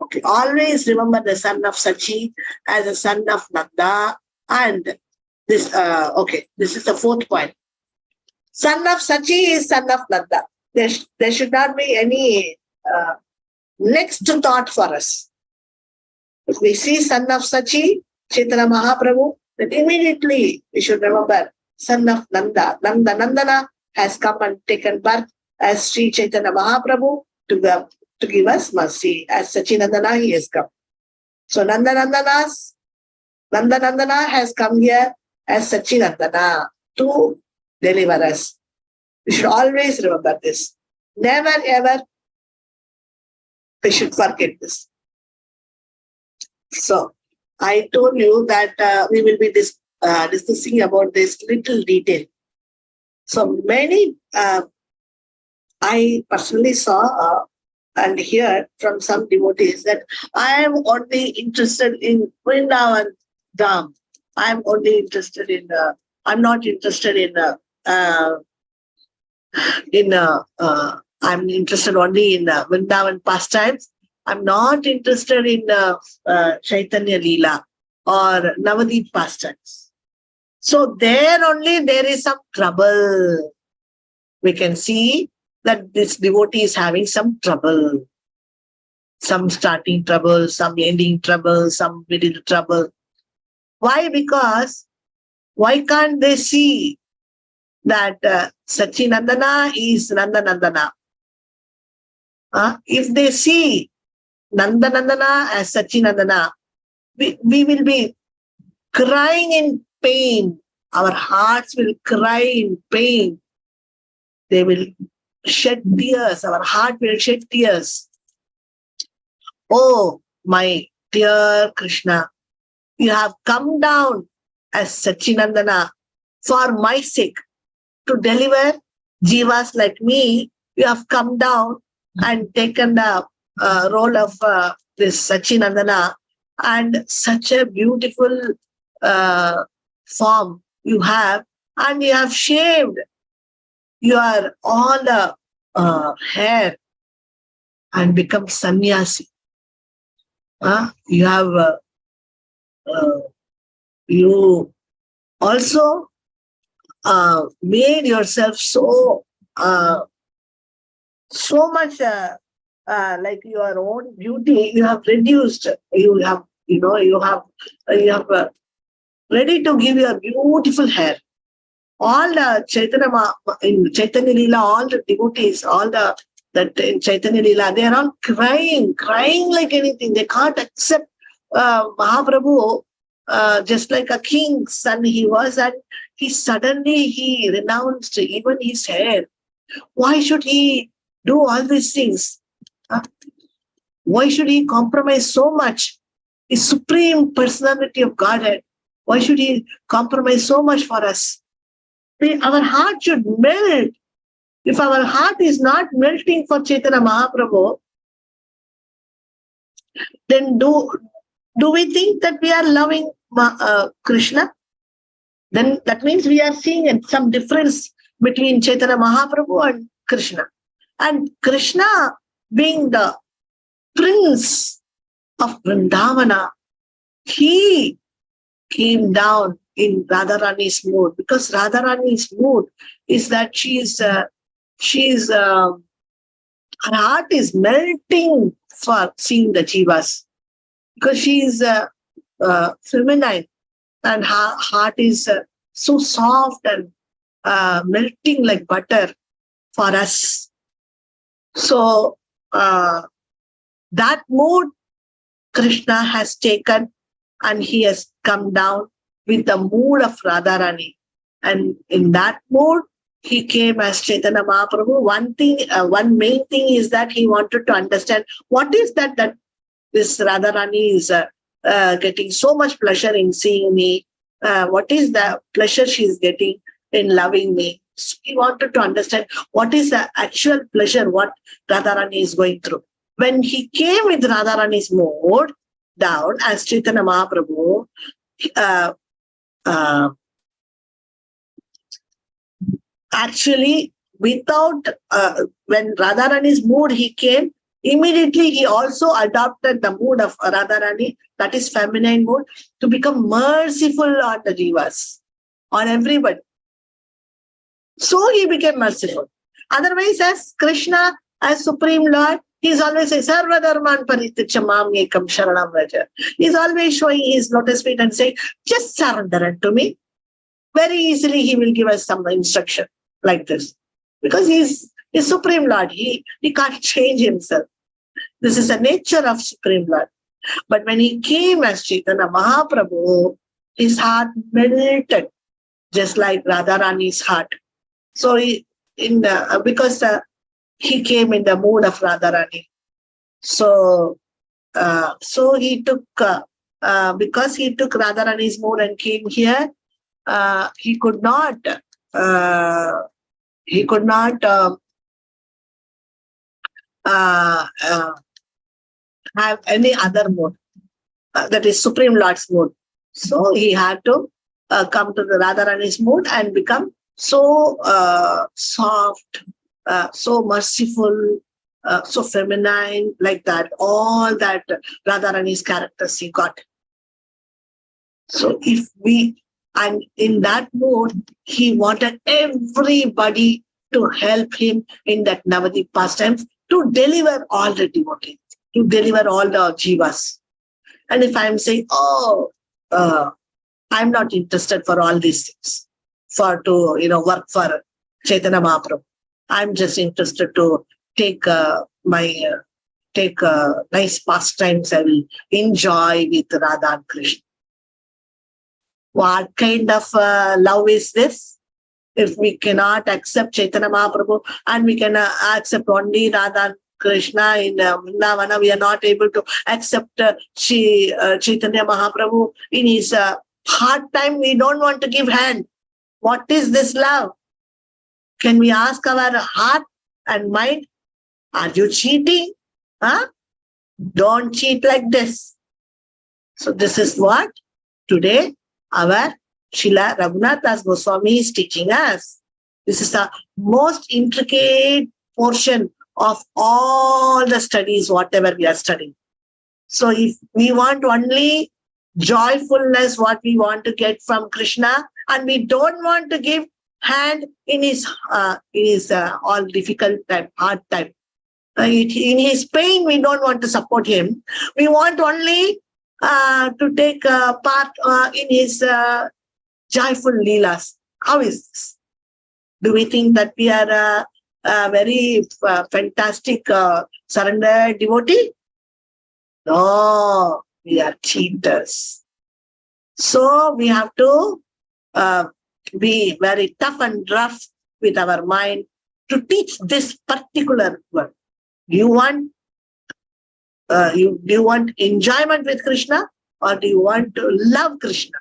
Okay, always remember the son of Sachi as a son of Nanda, and this. Okay, this is the fourth point. Son of Sachi is son of Nanda. There should not be any next thought for us. If we see son of Sachi, Chaitanya Mahaprabhu, then immediately we should remember son of Nanda. Nandana has come and taken birth as Sri Chaitanya Mahaprabhu to give us mercy. As Sachinandana, he has come. So Nandana has come here as Sachinandana to deliver us. We should always remember this. Never ever we should forget this. So I told you that we will be discussing about this little detail. So many, I personally saw and heard from some devotees that I am only interested in Vrindavan Dham. I am only interested in, I'm not interested in, I'm interested only in Vrindavan pastimes. I'm not interested in Chaitanya Leela or Navadip pastimes. So there only there is some trouble. We can see that this devotee is having some trouble. Some starting trouble, some ending trouble, some middle trouble. Why? Because why can't they see that Sachinandana is Nandanandana? If they see Nandanandana as Sachinandana, we will be crying in pain. Our hearts will cry in pain. They will shed tears. Our heart will shed tears. Oh, my dear Krishna, you have come down as Sachinandana for my sake to deliver jivas like me. You have come down and taken the role of this Sachinandana, and such a beautiful form you have, and you have shaved your all the hair and become sannyasi. You have you also made yourself so much like your own beauty. You have reduced. You have ready to give your beautiful hair. All the in Chaitanya Leela, all the devotees, all that in Chaitanya Leela, they are all crying like anything. They can't accept Mahaprabhu, just like a king's son he was, and he renounced even his hair. Why should he do all these things? Why should he compromise so much? The supreme personality of Godhead. Why should he compromise so much for us? Our heart should melt. If our heart is not melting for Chaitanya Mahaprabhu, then do we think that we are loving Krishna? Then that means we are seeing some difference between Chaitanya Mahaprabhu and Krishna. And Krishna being the prince of Vrindavana, he came down in Radharani's mood, because Radharani's mood is that her heart is melting for seeing the jivas, because she is feminine and her heart is so soft and melting like butter for us. So that mood Krishna has taken, and he has come down with the mood of Radharani. And in that mood, he came as Chaitanya Mahaprabhu. One main thing is that he wanted to understand what is that this Radharani is getting so much pleasure in seeing me. What is the pleasure she is getting in loving me? So he wanted to understand what is the actual pleasure what Radharani is going through. When he came with Radharani's mood down as Chaitanya Mahaprabhu, actually, without when Radharani's mood he came, immediately he also adopted the mood of Radharani, that is feminine mood, to become merciful on the jivas, on everybody. So he became merciful. Otherwise, as Krishna, as Supreme Lord, he's always saying, Sarva Dharman Parityaja Mam Ekam Sharanam Vraja. He's always showing his lotus feet and saying, just surrender unto me. Very easily he will give us some instruction like this. Because he's Supreme Lord. He can't change himself. This is the nature of Supreme Lord. But when he came as Chaitanya Mahaprabhu, his heart melted, just like Radharani's heart. So because he came in the mood of Radharani. So he took, because he took Radharani's mood and came here, he could not have any other mood, that is Supreme Lord's mood. So he had to come to the Radharani's mood and become so soft, so merciful, so feminine, like that. All that Radharani's characters he got. So and in that mood, he wanted everybody to help him in that Navadip pastimes to deliver all the devotees, to deliver all the jivas. And if I'm saying, I'm not interested for all these things, work for Chaitanya Mahaprabhu. I'm just interested to take nice pastimes I will enjoy with Radha and Krishna. What kind of love is this? If we cannot accept Chaitanya Mahaprabhu and we can accept only Radha and Krishna in Vrindavana, we are not able to accept Chaitanya Mahaprabhu in his hard time. We don't want to give hand. What is this love? Can we ask our heart and mind, are you cheating? Don't cheat like this. So this is what today our Srila Raghunath Das Goswami is teaching us. This is the most intricate portion of all the studies, whatever we are studying. So if we want only joyfulness, what we want to get from Krishna, and we don't want to give hand in his all difficult time, hard time. In his pain, we don't want to support him. We want only to take part in his joyful leelas. How is this? Do we think that we are a very fantastic surrender devotee? No, we are cheaters. So we have to be very tough and rough with our mind to teach this particular word. Do you want enjoyment with Krishna, or do you want to love Krishna?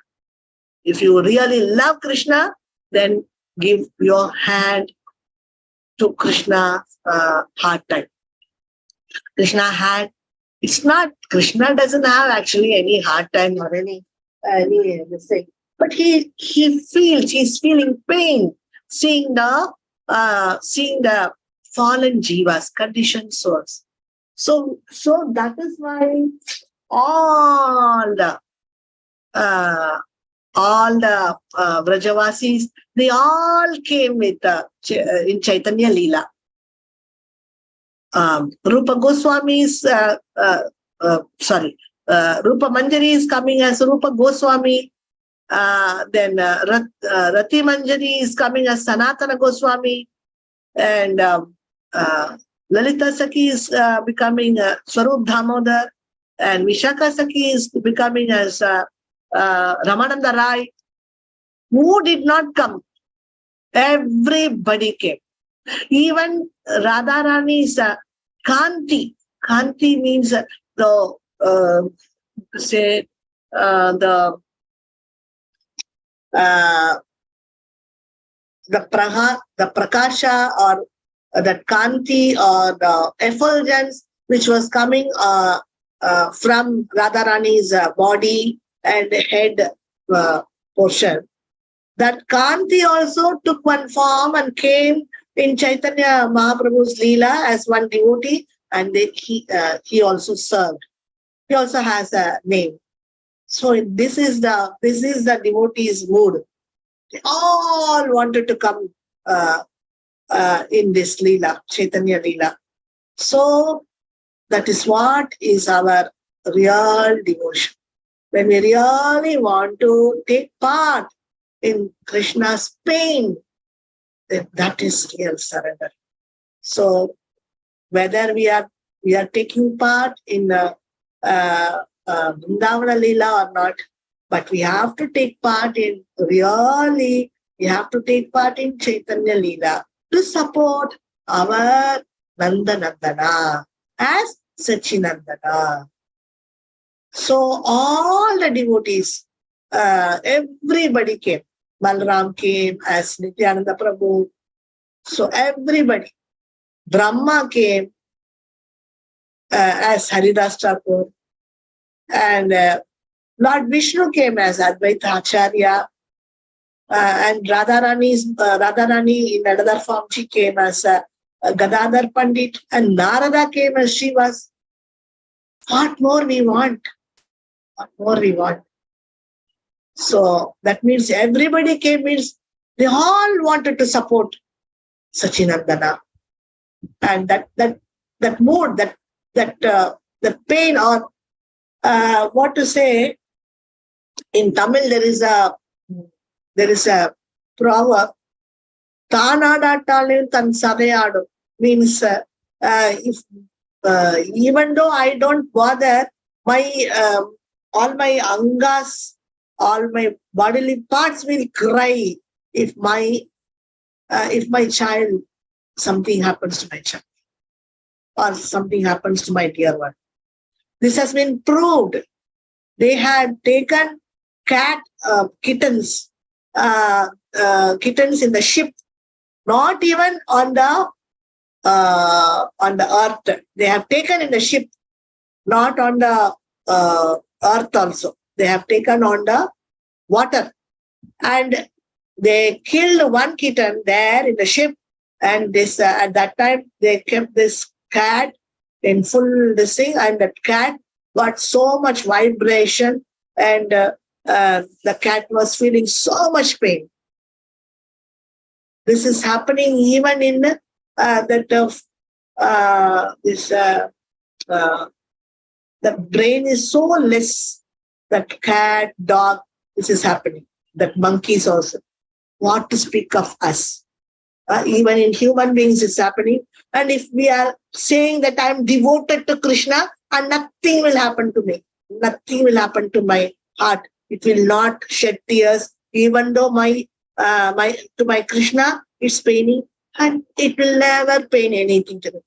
If you really love Krishna, then give your hand to Krishna's hard time. Krishna doesn't have actually any hard time or any thing, but he's feeling pain seeing the fallen jivas, conditioned souls. So that is why all the Vrajavasis, they all came with in Chaitanya Leela. Rupa Goswami's Rupa Manjari is coming as Rupa Goswami. Then Rati Manjari is coming as Sanatana Goswami, and Lalita Saki is becoming Swarup Damodar, and Vishaka Saki is becoming as Ramananda Rai. Who did not come? Everybody came. Even Radharani's Kanti. Kanti means the say the prakasha, or that kanti, or the effulgence which was coming from Radharani's body and head portion. That kanti also took one form and came in Chaitanya Mahaprabhu's Leela as one devotee, and he also served. He also has a name. So this is the devotee's mood. They all wanted to come in this Leela, Chaitanya Leela. So that is what is our real devotion. When we really want to take part in Krishna's pain, then that is real surrender. So whether we are taking part in Vrindavana Leela or not, but we have to take part in we have to take part in Chaitanya Leela to support our Nanda Nandana as Sachinandana. So all the devotees, everybody came. Balram came as Nityananda Prabhu. So everybody. Brahma came as Haridas Thakur. And Lord Vishnu came as Advaita Acharya. And Radharani in another form, she came as Gadadhar Pandit. And Narada came as she was. What more we want? What more we want? So that means everybody came, means they all wanted to support Sachinandana. And that mood, the pain, or what to say, in Tamil there is a proverb, Tanadatalil tan sadayadu, means if even though I don't bother, my all my angas, all my bodily parts will cry if my child, something happens to my child, or something happens to my dear one. This has been proved. They had taken kittens in the ship, not even on the earth. They have taken in the ship, not on the earth also. They have taken on the water. And they killed one kitten there in the ship. And this at that time, they kept this cat in full this thing. And that cat got so much vibration. And the cat was feeling so much pain. This is happening even in the brain is so less. That cat, dog, this is happening. That monkeys also. What to speak of us? Even in human beings it's happening. And if we are saying that I am devoted to Krishna and nothing will happen to me, nothing will happen to my heart, it will not shed tears, even though to my Krishna it's paining, and it will never pain anything to me.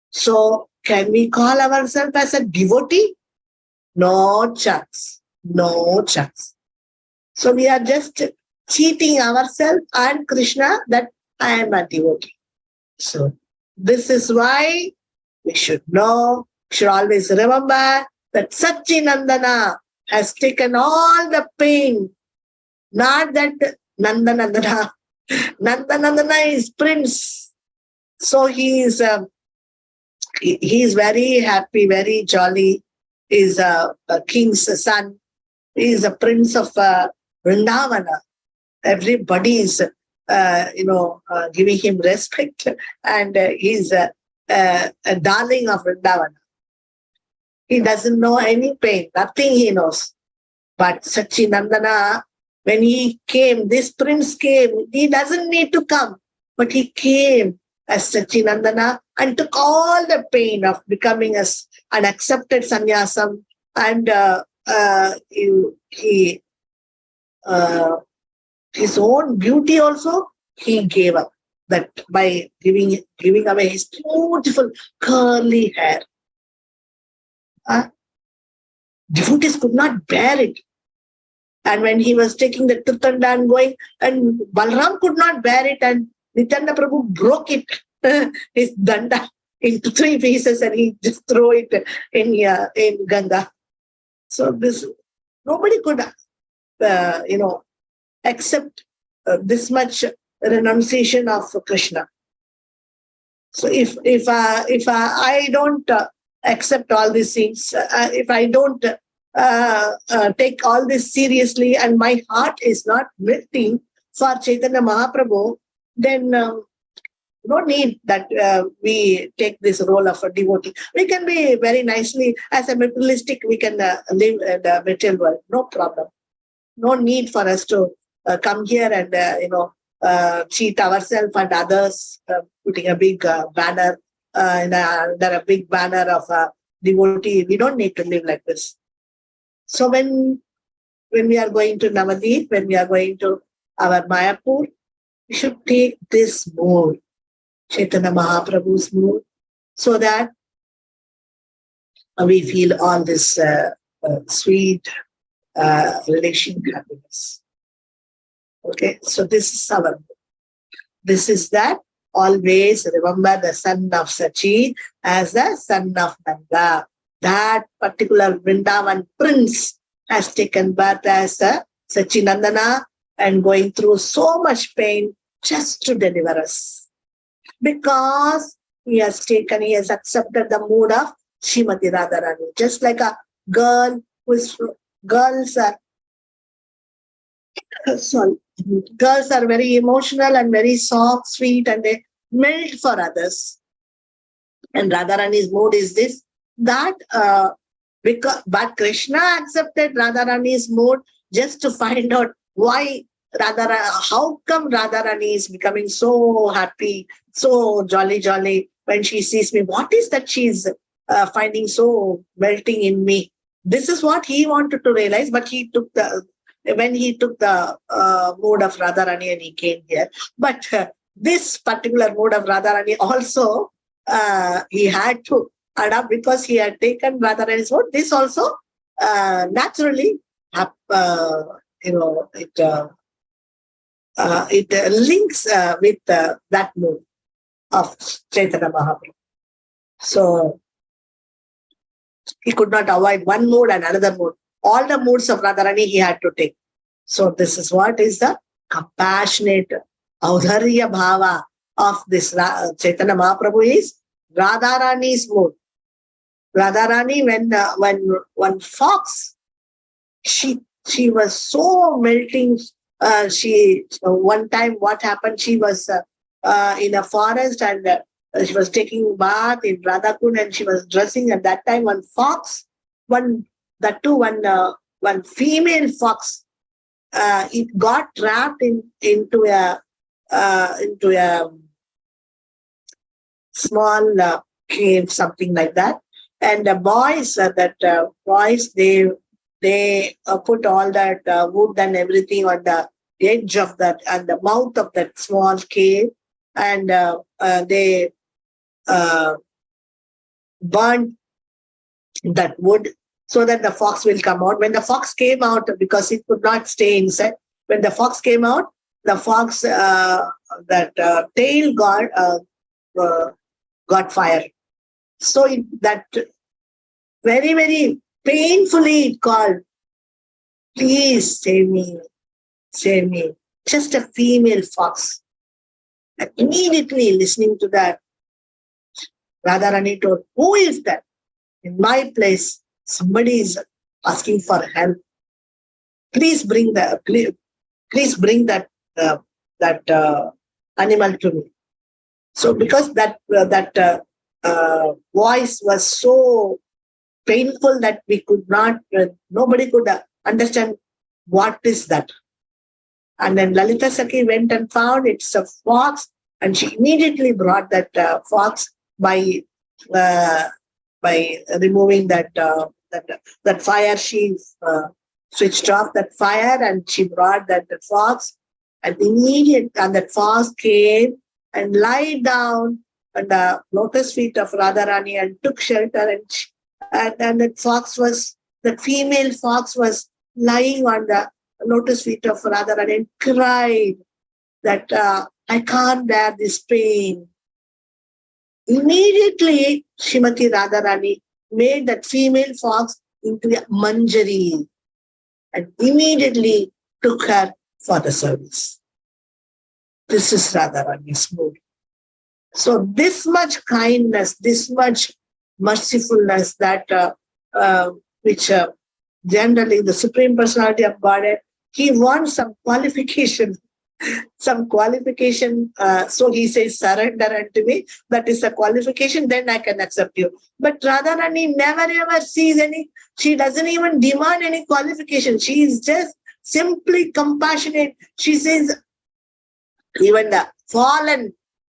So can we call ourselves as a devotee? No chance. No chance. So we are just cheating ourselves and Krishna that I am a devotee. So this is why we should know, should always remember that Sachinandana has taken all the pain. Not that Nandanandana. Nandanandana is prince. So he is very happy, very jolly. He is a king's son. He is a prince of Vrindavana. Everybody is, giving him respect, and he's a darling of Vrindavana. He doesn't know any pain, nothing he knows. But Sachinandana when he came, this prince came. He doesn't need to come, but he came as Sachinandana and took all the pain of becoming as an accepted sannyasam, and he his own beauty also he gave up, that by giving away his beautiful curly hair. Devotees could not bear it. And when he was taking the Tirthanda and going, and Balram could not bear it, and Nityananda Prabhu broke it, his danda, into 3 pieces, and he just threw it in Ganga. So this, nobody could, accept this much renunciation of Krishna. So if I don't accept all these things, if I don't take all this seriously, and my heart is not melting for Chaitanya Mahaprabhu, then no need that we take this role of a devotee. We can be very nicely, as a materialistic, we can live in the material world, no problem. No need for us to come here and cheat ourselves and others, putting a big banner under a big banner of a devotee. We don't need to live like this. So when we are going to Navadvip, when we are going to our Mayapur, we should take this mood, Chaitanya Mahaprabhu's mood, so that we feel all this sweet relation happiness. Okay, so this is our mood. This is that. Always remember the son of Sachi as the son of Nanda. That particular Vrindavan prince has taken birth as a Sachinandana and going through so much pain just to deliver us. Because he has accepted the mood of Srimati Radharani. Just like a girl girls are very emotional and very soft, sweet, and they melt for others. And Radharani's mood is this, that but Krishna accepted Radharani's mood just to find out why how come Radharani is becoming so happy, so jolly when she sees me. What is that she's finding so melting in me? This is what he wanted to realize, but when he took the mood of Radharani and he came here. But this particular mood of Radharani also he had to adapt, because he had taken Radharani's mood. This also naturally, it links with that mood of Chaitanya Mahaprabhu. So he could not avoid one mood and another mood. All the moods of Radharani he had to take. So this is what is the compassionate audharya bhava of this Chaitanya Mahaprabhu is Radharani's mood. Radharani, when fox, she was so melting. One time what happened? She was in a forest and she was taking bath in Radhakund and she was dressing. At that time, one fox, one female fox, it got trapped into a small cave, something like that. And the boys, they put all that wood and everything on the edge of that and the mouth of that small cave, and they burned that wood so that the fox will come out. When the fox came out, because it could not stay inside, when the fox came out, the fox tail got fire. So that very, very painfully it called, "Please save me, save me." Just a female fox. And immediately listening to that, Radharani told, "Who is that? In my place, somebody is asking for help. Please bring that animal to me." So because that voice was so painful that we could not, nobody could understand what is that. And then Lalita Sakhi went and found it's a fox, and she immediately brought that fox by uh, removing that fire. She switched off that fire, and she brought that fox, and that fox came and lay down on the lotus feet of Radharani and took shelter, and that female fox was lying on the lotus feet of Radharani and cried that I can't bear this pain. Immediately, Srimati Radharani made that female fox into a manjari and immediately took her for the service. This is Radharani's mood. So this much kindness, this much mercifulness that which generally the Supreme Personality of Godhead, he wants some qualification. Some qualification. So he says, surrender unto me. That is a qualification, then I can accept you. But Radharani never ever sees any, she doesn't even demand any qualification. She is just simply compassionate. She says, even the fallen,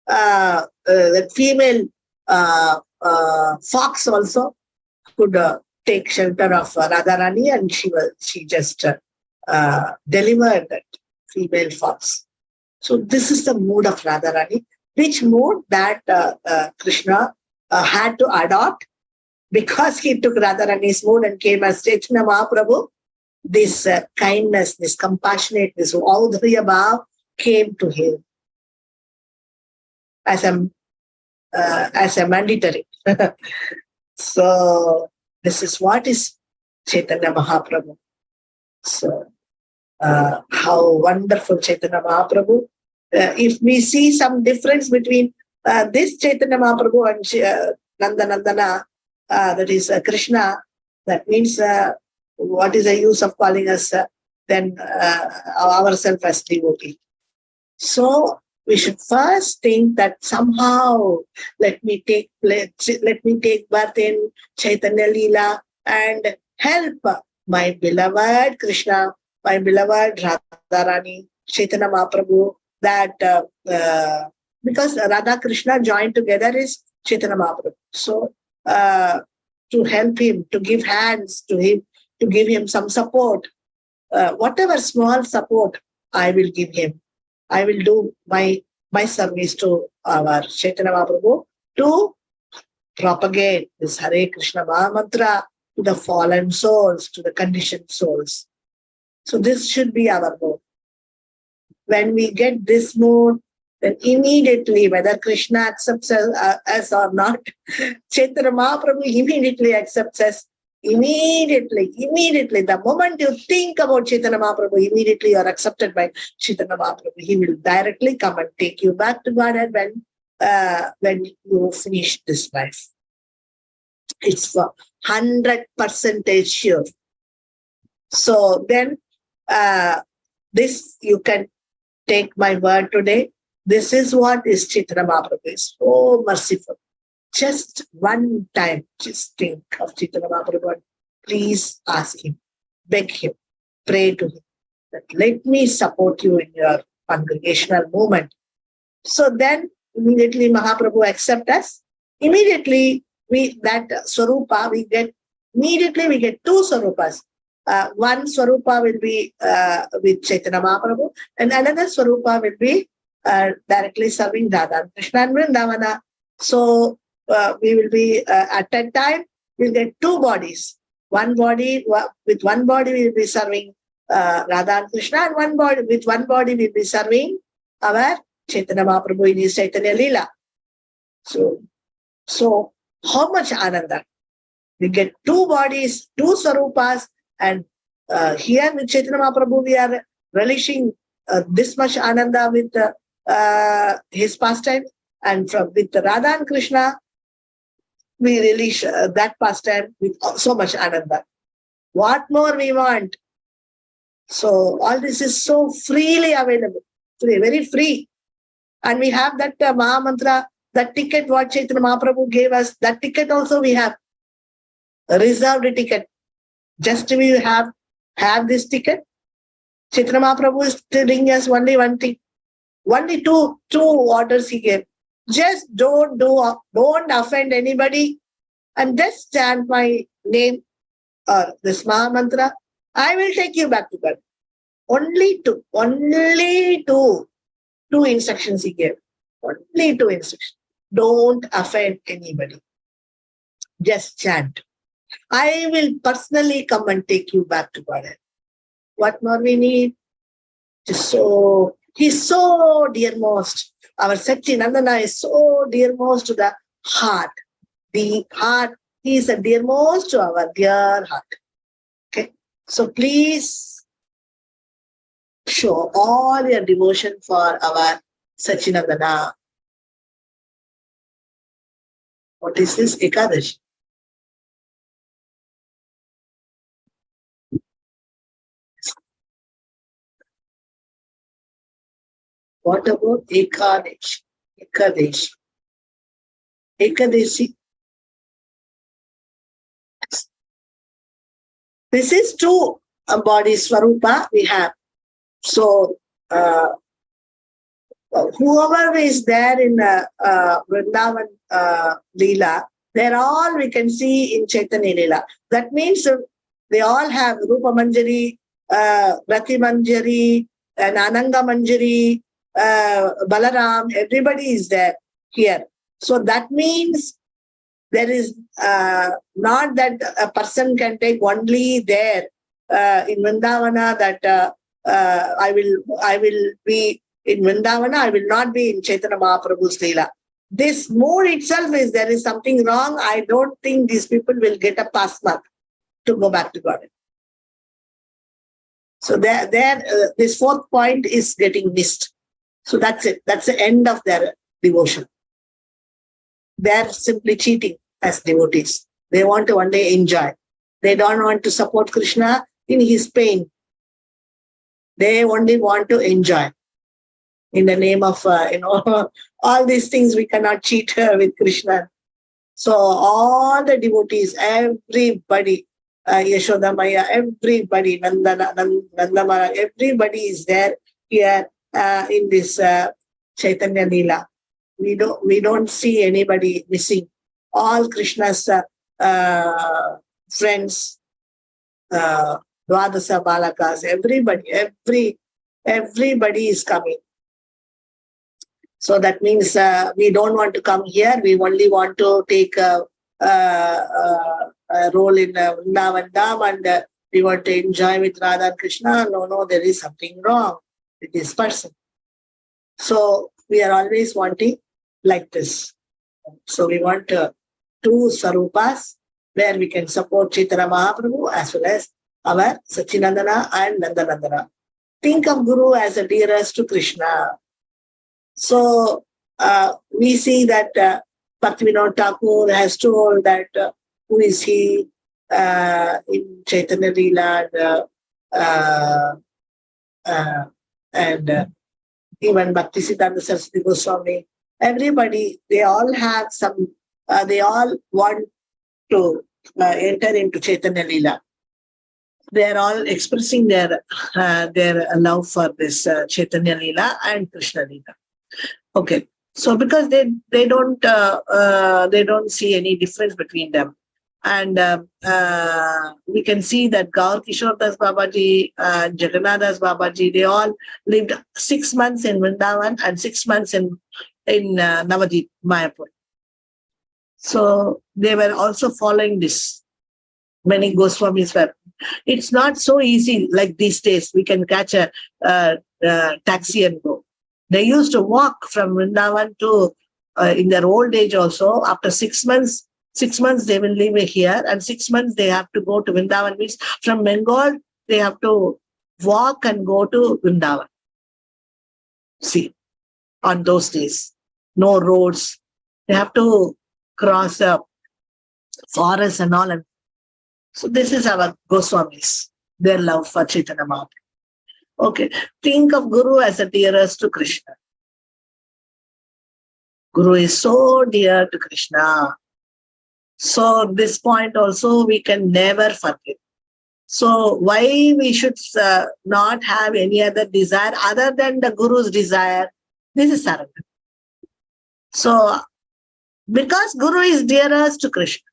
the female fox also could take shelter of Radharani, and she just delivered that female fox. So this is the mood of Radharani, which mood that Krishna had to adopt because he took Radharani's mood and came as Chaitanya Mahaprabhu. This kindness, this compassionateness, all three above came to him as a mandatory. So this is what is Chaitanya Mahaprabhu. So how wonderful Chaitanya Mahaprabhu. If we see some difference between this Chaitanya Mahaprabhu and Nandana, that is Krishna, that means what is the use of calling us then ourselves as devotee? So we should first think that somehow let me take birth in Chaitanya Leela and help my beloved Krishna, my beloved Radharani, Chaitanya Mahaprabhu, that because Radha Krishna joined together is Chaitanya Mahaprabhu. So to help him, to give hands to him, to give him some support, whatever small support I will give him. I will do my service to our Chaitanya Mahaprabhu to propagate this Hare Krishna Maha Mantra to the fallen souls, to the conditioned souls. So this should be our mood. When we get this mood, then immediately, whether Krishna accepts us or not, Chaitanya Mahaprabhu immediately accepts us. Immediately, the moment you think about Chaitanya Mahaprabhu, immediately you are accepted by Chaitanya Mahaprabhu. He will directly come and take you back to Godhead when you finish this life. It's for 100% sure. So then, this you can take my word today. This is what is Chaitanya Mahaprabhu. Is so merciful. Just one time, just think of Chaitanya Mahaprabhu. Please ask him, beg him, pray to him that let me support you in your congregational movement. So then immediately Mahaprabhu accept us. Immediately that Swarupa we get two Swarupas. One Swarupa will be with Chaitanya Mahaprabhu, and another Swarupa will be directly serving Radha and Krishna and Vrindavana. So we will be at that time we'll get two bodies. One body with one body we will be serving Radha and Krishna, and one body we will be serving our Chaitanya Mahaprabhu in his Chaitanya Leela. So how much ananda? We get two bodies, two Swarupas, and here with Chaitanya Mahaprabhu we are relishing this much ananda with his pastime, and with Radha and Krishna we relish that pastime with so much ananda. What more we want? So all this is so freely available, very free. And we have that Maha Mantra, that ticket what Chaitanya Mahaprabhu gave us, that ticket also we have, a reserved ticket. Just we have this ticket, Chaitanya Mahaprabhu is telling us only one thing. Only two orders he gave. Just don't offend anybody and just chant my name or this Maha Mantra. I will take you back to God. Only two instructions he gave. Only two instructions. Don't offend anybody. Just chant. I will personally come and take you back to God. What more we need? He's so dearmost. Our Satchinandana is so dearmost to the heart. The heart, he is the dearmost to our dear heart. Okay. So please show all your devotion for our Satchinandana. What is this? Ekadashi. What about Ekadashi? Ekadashi. Ekadashi. This is two bodies, Swarupa we have. So, whoever is there in Vrindavan Leela, they're all we can see in Chaitanya Leela. That means they all have Rupa Manjari, Rati Manjari, and Ananga Manjari, Balaram, everybody is there here. So that means there is not that a person can take only there in Vrindavana that I will be in Vrindavana, I will not be in Chaitanya Mahaprabhu's Leela. This mood itself is there is something wrong. I don't think these people will get a pass mark to go back to God. So this fourth point is getting missed. So that's it. That's the end of their devotion. They're simply cheating as devotees. They want to one day enjoy. They don't want to support Krishna in his pain. They only want to enjoy. In the name of, all these things we cannot cheat with Krishna. So all the devotees, everybody, Yashoda Maya, everybody, Nandamara, everybody is there here in this Chaitanya Leela. We don't see anybody missing. All Krishna's friends, Dwadasa Balakas, everybody is coming. So that means we don't want to come here. We only want to take a role in Vrindavan Dham and we want to enjoy with Radha and Krishna. No, there is something wrong with this person. So we are always wanting like this. So we want two Sarupas where we can support Chaitanya Mahaprabhu as well as our Satchinandana and Nandanandana. Think of Guru as a dearest to Krishna. So we see that Bhaktivinoda Thakur has told that who is he in Chaitanya Leela and even Bhaktisiddhanta Saraswati Goswami. Everybody, they all have some, they all want to enter into Chaitanya Leela. They are all expressing their love for this Chaitanya Leela and Krishna Leela. Okay, so because they don't see any difference between them, and we can see that Gaur Kishore Das Babaji, Jagannath Das Babaji, they all lived 6 months in Vrindavan and 6 months in Navadvip, Mayapur. So they were also following this. Many Goswamis were. It's not so easy like these days. We can catch a taxi and go. They used to walk from Vrindavan to, in their old age also, after 6 months, 6 months they will live here and 6 months they have to go to Vrindavan. Means from Bengal, they have to walk and go to Vrindavan. See, on those days, no roads. They have to cross the forest and all. And so this is our Goswamis, their love for Chaitanya Mahaprabhu. Okay, think of Guru as a dearest to Krishna. Guru is so dear to Krishna. So this point also we can never forget. So why we should not have any other desire other than the Guru's desire? This is surrender. So because Guru is dearest to Krishna,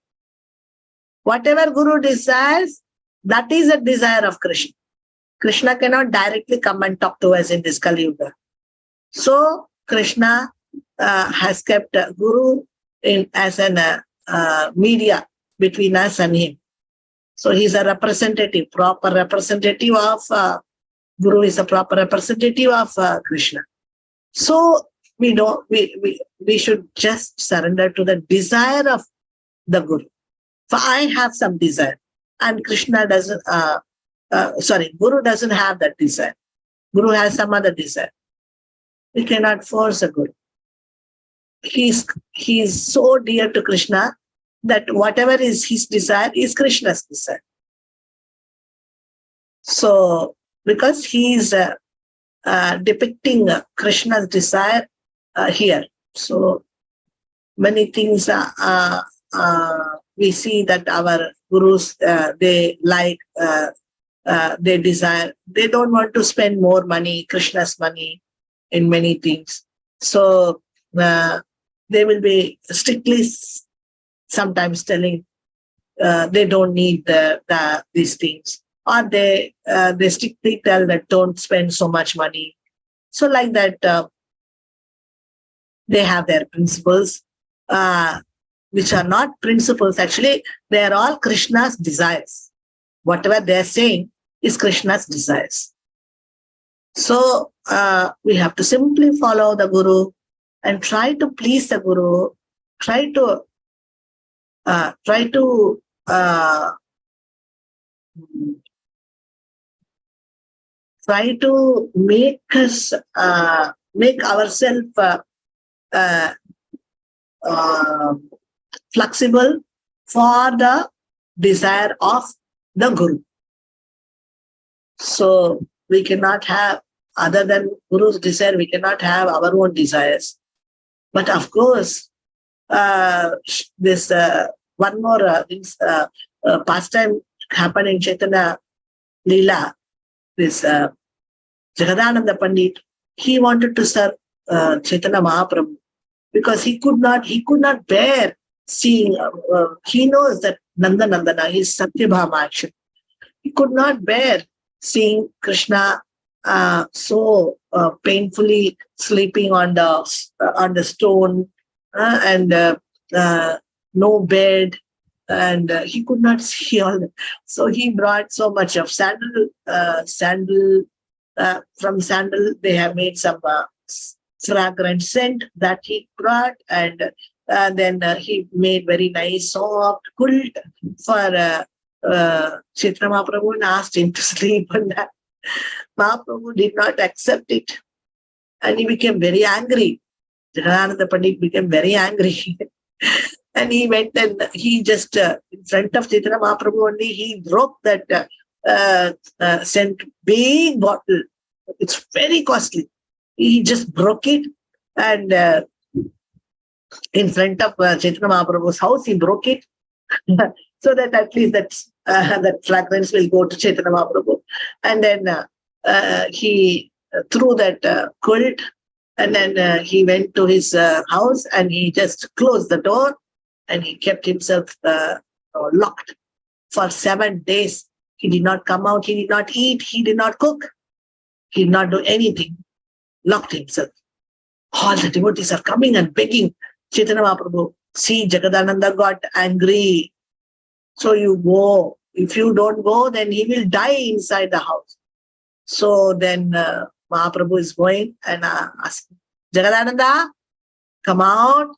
whatever Guru desires, that is a desire of Krishna. Krishna cannot directly come and talk to us in this Kali Yuga. So Krishna has kept Guru as an media between us and him. So he's a representative, proper representative of Guru is a proper representative of Krishna. So we should just surrender to the desire of the Guru. For I have some desire, and Krishna doesn't. Guru doesn't have that desire. Guru has some other desire. We cannot force a Guru. He is so dear to Krishna that whatever is his desire is Krishna's desire. So, because he is depicting Krishna's desire here, so many things we see that our gurus they like, they desire. They don't want to spend more money, Krishna's money, in many things. So they will be strictly sometimes telling they don't need these things, or they strictly tell that don't spend so much money. So like that, they have their principles, which are not principles. Actually, they are all Krishna's desires. Whatever they are saying is Krishna's desires. So we have to simply follow the Guru and try to please the Guru. Try to make us make ourselves flexible for the desire of the Guru. So we cannot have, other than Guru's desire, we cannot have our own desires. But of course, this one more pastime happened in Chaitanya Leela. This Jagadananda Pandit, he wanted to serve Chaitanya Mahaprabhu because he could not bear seeing. He knows that Nandana is Satyabhama action. He could not bear seeing Krishna so painfully sleeping on the stone and no bed, and he could not see all that. So he brought so much of sandal. From sandal, they have made some fragrant scent that he brought, and then he made very nice soft quilt for Chaitanya Mahaprabhu and asked him to sleep on that. Mahaprabhu did not accept it, and he became very angry. Jagadananda Pandit became very angry. And he went and he just, in front of Chaitanya Mahaprabhu only, he broke that scent big bottle. It's very costly. He just broke it, and in front of Chaitanya Mahaprabhu's house, he broke it. So that at least that fragrance will go to Chaitanya Mahaprabhu. And then he threw that quilt, and then he went to his house and he just closed the door and he kept himself locked for 7 days. He did not come out, he did not eat, he did not cook, he did not do anything, locked himself. All the devotees are coming and begging Chaitanya Mahaprabhu. See, Jagadananda got angry. So you go. If you don't go, then he will die inside the house. So then Mahaprabhu is going and asking, Jagadananda, come out.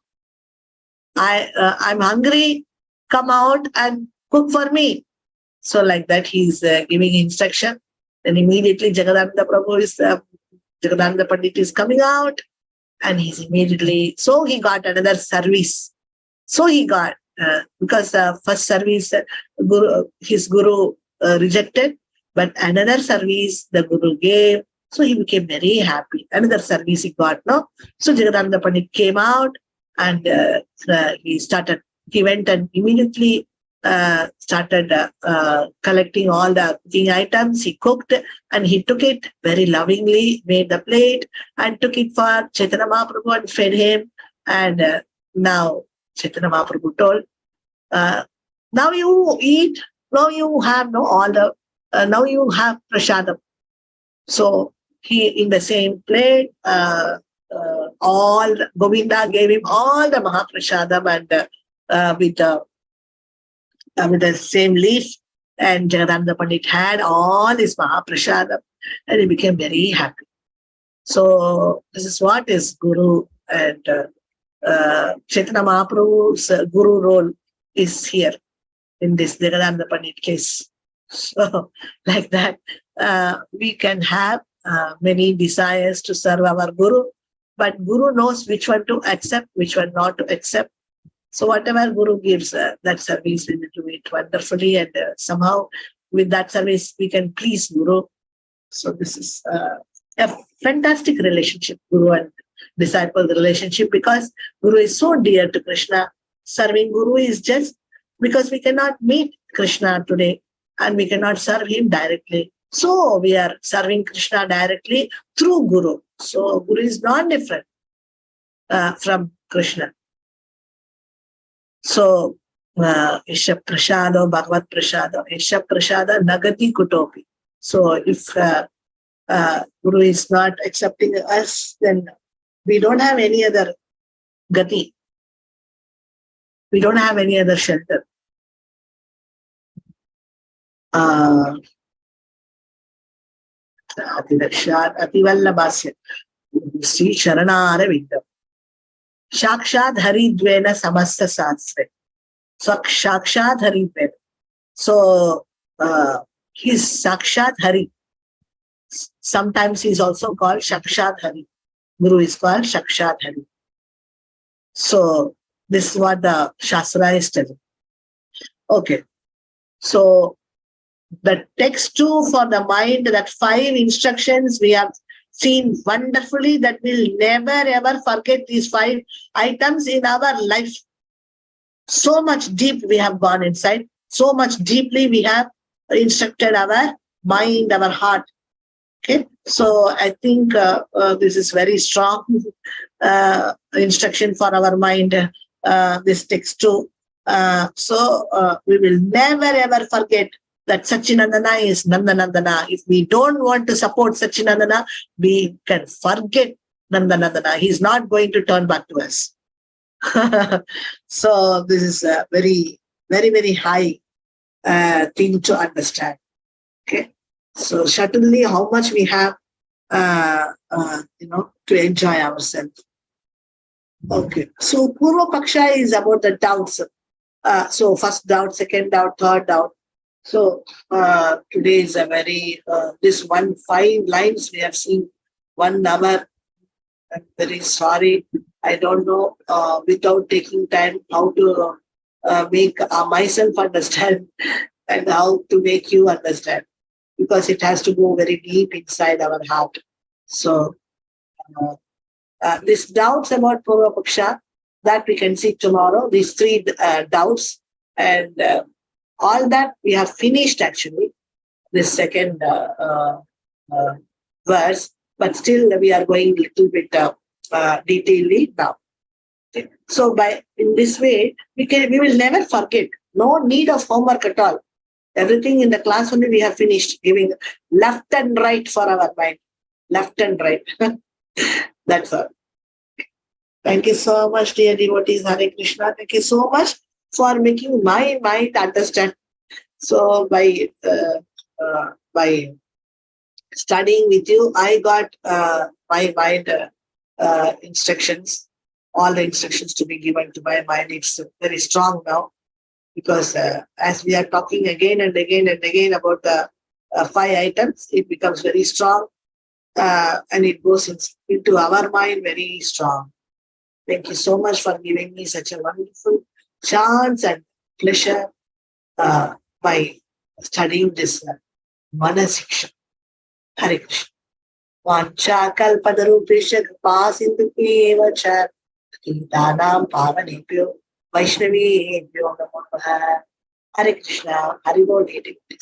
I'm hungry. Come out and cook for me. So like that, he's giving instruction. Then immediately Jagadananda Pandit is coming out, and he's immediately, so he got another service. So he got, because first service his Guru rejected, but another service the Guru gave. So he became very happy. Another service he got, no? So Jagadananda Pandit came out, and he went and immediately started collecting all the cooking items. He cooked and he took it very lovingly, made the plate and took it for Chaitanya Mahaprabhu and fed him. And now Chaitanya Mahaprabhu told, now you eat, now you have now you have prasadam. So he, in the same plate, all Govinda gave him all the Mahaprasadam and with the same leaf, and Jagadanda Pandit had all this Mahaprasadam and he became very happy. So this is what is Guru, and Chaitanya Mahaprabhu's Guru role is here in this Jagadanda Pandit case. So like that, we can have many desires to serve our Guru, but Guru knows which one to accept, which one not to accept. So whatever Guru gives, that service, we will do it wonderfully, and somehow with that service we can please Guru. So this is a fantastic relationship, Guru and disciple relationship, because Guru is so dear to Krishna. Serving Guru is just because we cannot meet Krishna today and we cannot serve him directly. So we are serving Krishna directly through Guru. So Guru is not different from Krishna. So Isha Prasado, Bhagavad Prasado, Isha Prasada Nagati Kutopi. So if Guru is not accepting us, then we don't have any other gati. We don't have any other shelter. Ativallabhasya Sri Sharanara Vidam Shakshad Haridvena Samasta Sasre. So Shakshad Haridvena. So he's Sakshat Hari. Sometimes he's also called Shakshad Hari. Guru is called Shakshad Hari. So this is what the Shastra is telling. Okay. So the text 2 for the mind, that 5 instructions we have seen wonderfully, that we'll never ever forget these 5 items in our life. So much deep we have gone inside. So much deeply we have instructed our mind, our heart. Okay. So I think this is very strong instruction for our mind, this text 2. So we will never ever forget that Sachinandana is Nandanandana. If we don't want to support Sachinandana, we can forget Nandanandana. He's not going to turn back to us. So this is a very, very, very high thing to understand. Okay. So certainly how much we have, to enjoy ourselves. Okay. So Purva Paksha is about the doubts. So first doubt, second doubt, third doubt. So today is a very, this 5 lines we have seen 1 hour. I'm very sorry. I don't know without taking time how to make myself understand and how to make you understand, because it has to go very deep inside our heart. So these doubts about Purva Paksha, that we can see tomorrow, these 3 doubts, and all that we have finished actually, this second verse, but still we are going a little bit detailedly now. Okay. So in this way, we will never forget. No need of homework at all. Everything in the class only we have finished, giving left and right for our mind. Left and right. That's all. Thank you so much, dear devotees. Hare Krishna. Thank you so much for making my mind understand. So by studying with you, I got my mind instructions, all the instructions to be given to my mind. It's very strong now, because as we are talking again and again and again about the 5 items, it becomes very strong and it goes into our mind very strong. Thank you so much for giving me such a wonderful chance and pleasure by studying this Manah Siksa. Hare Krishna. Vancha kalpadarupesha kripasindhubhyev cha Titanam pavanebhyo Vaishnavebhyo namo namaha. Hare Krishna, Hari Bol, Hare Krishna.